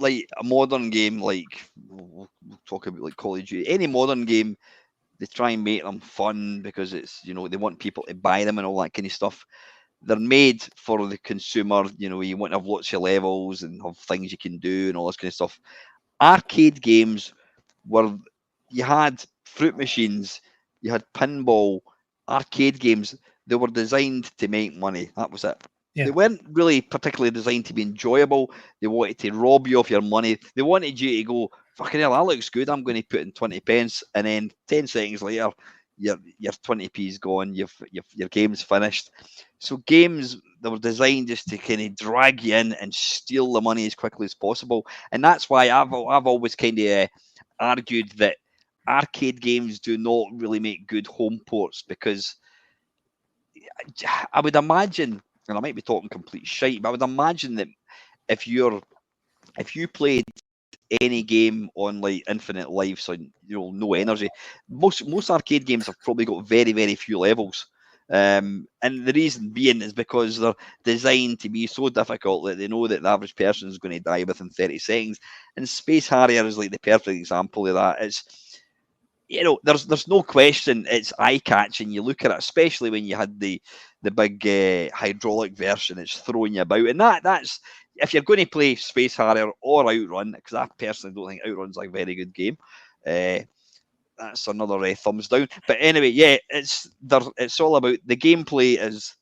like a modern game, like we'll talk about like Call of Duty, any modern game, they try and make them fun because it's they want people to buy them and all that kind of stuff. They're made for the consumer. You want to have lots of levels and have things you can do and all this kind of stuff. Arcade games were, you had fruit machines, you had pinball. Arcade games, they were designed to make money. That was it. Yeah. They weren't really particularly designed to be enjoyable. They wanted to rob you of your money. They wanted you to go, fucking hell, that looks good. I'm going to put in 20 pence. And then 10 seconds later, your 20p's gone. Your game's finished. So games that were designed just to kind of drag you in and steal the money as quickly as possible. And that's why I've always kind of argued that arcade games do not really make good home ports, because I would imagine, and I might be talking complete shite, but I would imagine that if you played any game on like infinite lives on no energy, most arcade games have probably got very, very few levels. And the reason being is because they're designed to be so difficult that they know that the average person is going to die within 30 seconds. And Space Harrier is like the perfect example of that. It's there's no question it's eye-catching. You look at it, especially when you had the big hydraulic version. It's throwing you about, and that's if you're going to play Space Harrier or Outrun, because I personally don't think Outrun's a very good game. That's another thumbs down. But anyway, yeah, it's all about the gameplay is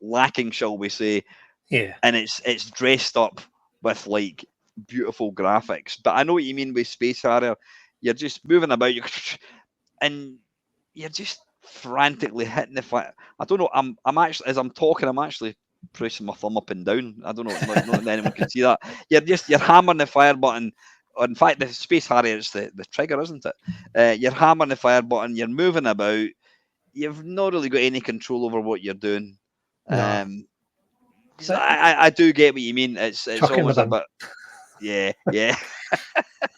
lacking, shall we say? Yeah, and it's dressed up with like beautiful graphics. But I know what you mean with Space Harrier. You're just moving about, and you're just frantically hitting the fire. I don't know. I'm actually, as I'm talking, I'm actually pressing my thumb up and down. I don't know. Not anyone can see that. You're hammering the fire button. In fact, the Space Harrier is the trigger, isn't it? You're hammering the fire button. You're moving about. You've not really got any control over what you're doing. No. 'Cause I do get what you mean. It's Chuck in the always a bin. bit. Yeah.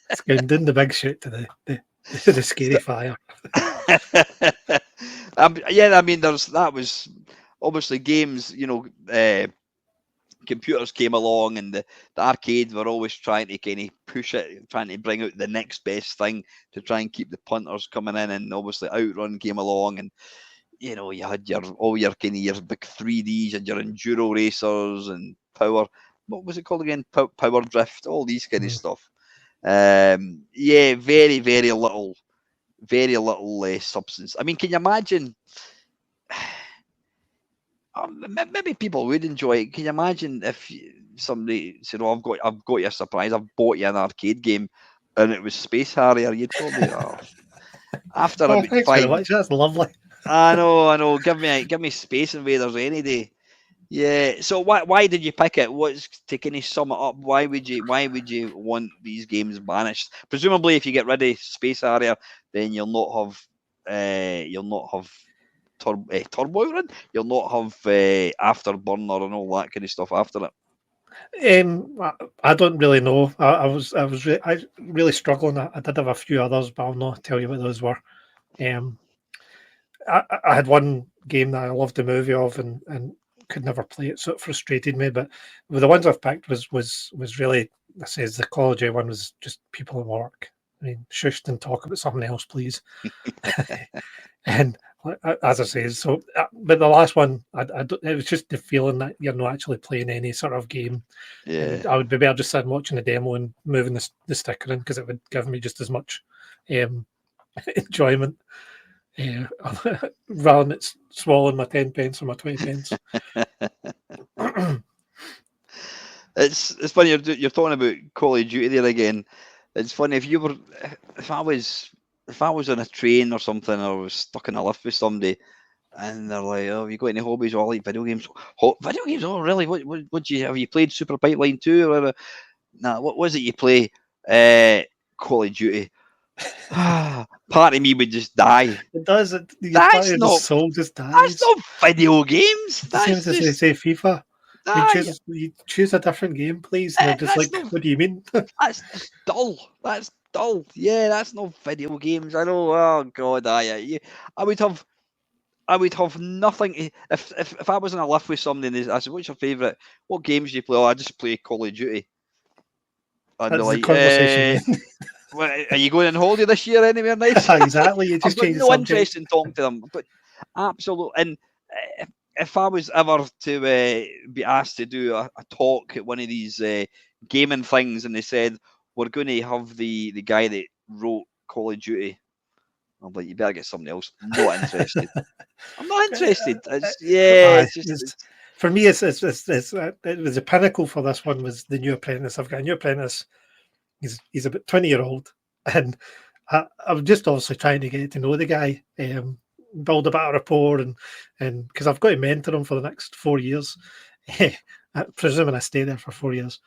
It's going down the big chute to the scary fire. Yeah, I mean, that was obviously games. Computers came along, and the arcades were always trying to kind of push it, trying to bring out the next best thing to try and keep the punters coming in. And obviously, Outrun came along, and you had all your kind of your big 3Ds and your enduro racers and power. What was it called again? Power drift, all these kind of stuff. Yeah, very little substance. I mean, can you imagine? Maybe people would enjoy it. Can you imagine if somebody said, "Oh, I've got you a surprise. I've bought you an arcade game," and it was Space Harrier? You'd probably, after Oh, about thanks very 5. much. That's lovely. I know. Give me Space Invaders any day. Yeah. So why did you pick it? What's to kind of sum it up? Why would you want these games banished? Presumably, if you get rid of Space Harrier, then you'll not have Turbo Run. You'll not have Afterburner and all that kind of stuff after it. I don't really know. I was really struggling. I did have a few others, but I'll not tell you what those were. I had one game that I loved the movie of and could never play it, so it frustrated me. But the ones I've picked was really, I says the college one was just people at work. I mean, shush and talk about something else, please. And as I say, so but the last one, it was just the feeling that you're not actually playing any sort of game. Yeah. And I would be better just sitting watching the demo and moving the sticker in, because it would give me just as much enjoyment. Rather than it's swallowing my 10 pence or my 20 pence. It's funny you're talking about Call of Duty there again. It's funny if I was on a train or something, or I was stuck in a lift with somebody, and they're like, "Oh, have you got any hobbies?" "Oh, I like video games." Video games? Oh, really? What have you played? Super Pipeline 2 or whatever? Nah, what was it you play? Call of Duty. Part of me would just die. It does. Your That's part of the not soul just that's dies. not video games. The same That's as they just say FIFA. aye, You choose a different game, please. And they're just that's like, not what do you mean? that's just dull. That's dull. Yeah, that's not video games. I know. Oh God, I would have nothing. If I was in a lift with somebody and I said, "What's your favourite? What games do you play?" "Oh, I just play Call of Duty." I'd be That's the like, conversation. "Are you going on holiday this year anywhere nice?" Exactly. You I've just got change the no subject. interest in talking to them. But absolutely, and if I was ever to be asked to do a talk at one of these gaming things, and they said we're going to have the guy that wrote Call of Duty, I'm like, you better get somebody else. I'm not interested. I'm not interested. It's just For me, it was the pinnacle for this one was the new apprentice. I've got a new apprentice. He's about 20-year-old, and I'm just obviously trying to get to know the guy, build a bit of rapport, and because I've got to mentor him for the next 4 years, presuming I stay there for 4 years.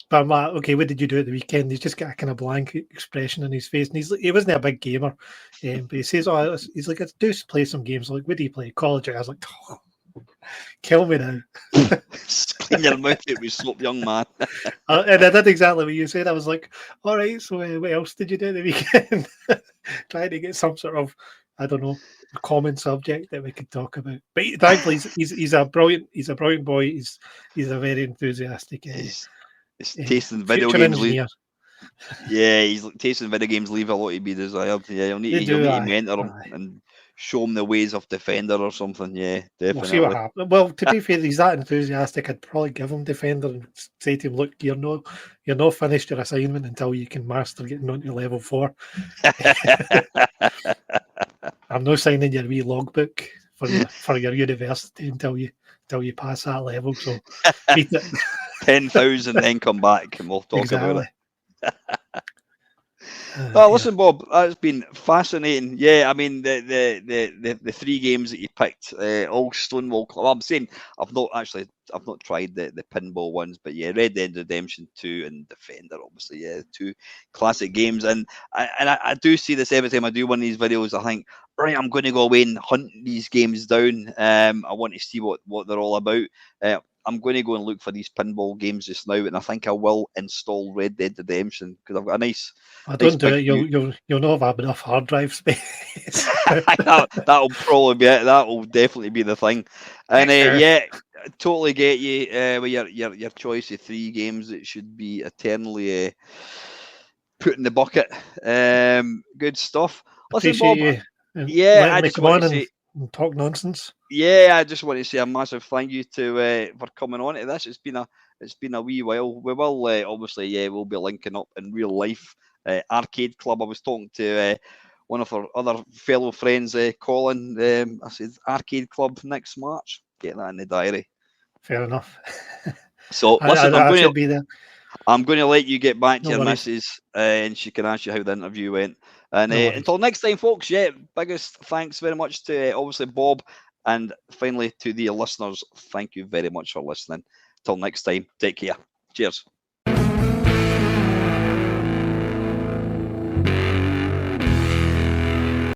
But I'm like, okay, what did you do at the weekend? He's just got a kind of blank expression on his face, and he wasn't a big gamer, but he says, "Oh, he's like, I do play some games." I'm like, what do you play? Call of Duty. I was like, oh, kill me now. clean your mouth out with soap, young man. And I did exactly what you said. I was like, all right, so what else did you do at the weekend? Trying to get some sort of, I don't know, common subject that we could talk about. But thankfully, he's a brilliant boy. He's a very enthusiastic. He's tasting video future games. engineer. Yeah, he's tasting video games leave a lot to be desired. Yeah, you'll need to mentor him and show him the ways of Defender or something. Yeah, definitely. We'll see what happens. Well, to be fair, he's that enthusiastic. I'd probably give him Defender and say to him, "Look, you're not finished your assignment until you can master getting on to level 4. I'm not signing your wee logbook for your university until you pass that level. So beat it. 10,000, then come back and we'll talk about it. Listen, Bob, that's been fascinating. Yeah, I mean the 3 games that you picked, all Stonewall Club. I'm saying I've not tried the pinball ones, but yeah, Red Dead Redemption 2 and Defender, obviously, yeah, 2 classic games. And I do see this every time I do one of these videos. I think, right, I'm going to go away and hunt these games down. I want to see what they're all about. I'm going to go and look for these pinball games just now, and I think I will install Red Dead Redemption because I've got a nice Don't do big it. You'll not have enough hard drive space. that'll probably be it. That will definitely be the thing. And yeah, totally get you with your choice of 3 games that should be eternally put in the bucket. Good stuff. Listen, Appreciate Bob. you Yeah, letting I me just come want on to say. and talk nonsense. Yeah, I just want to say a massive thank you to for coming on to this. It's been a wee while. We will obviously, yeah, we'll be linking up in real life. Arcade Club. I was talking to one of our other fellow friends, Colin. I said Arcade Club next March. Get that in the diary. Fair enough. So listen, I should be there. I'm going to let you get back to No your worries. missus, and she can ask you how the interview went. And No worries. until next time, folks, yeah, biggest thanks very much to obviously Bob, and finally to the listeners. Thank you very much for listening. Till next time, take care. Cheers.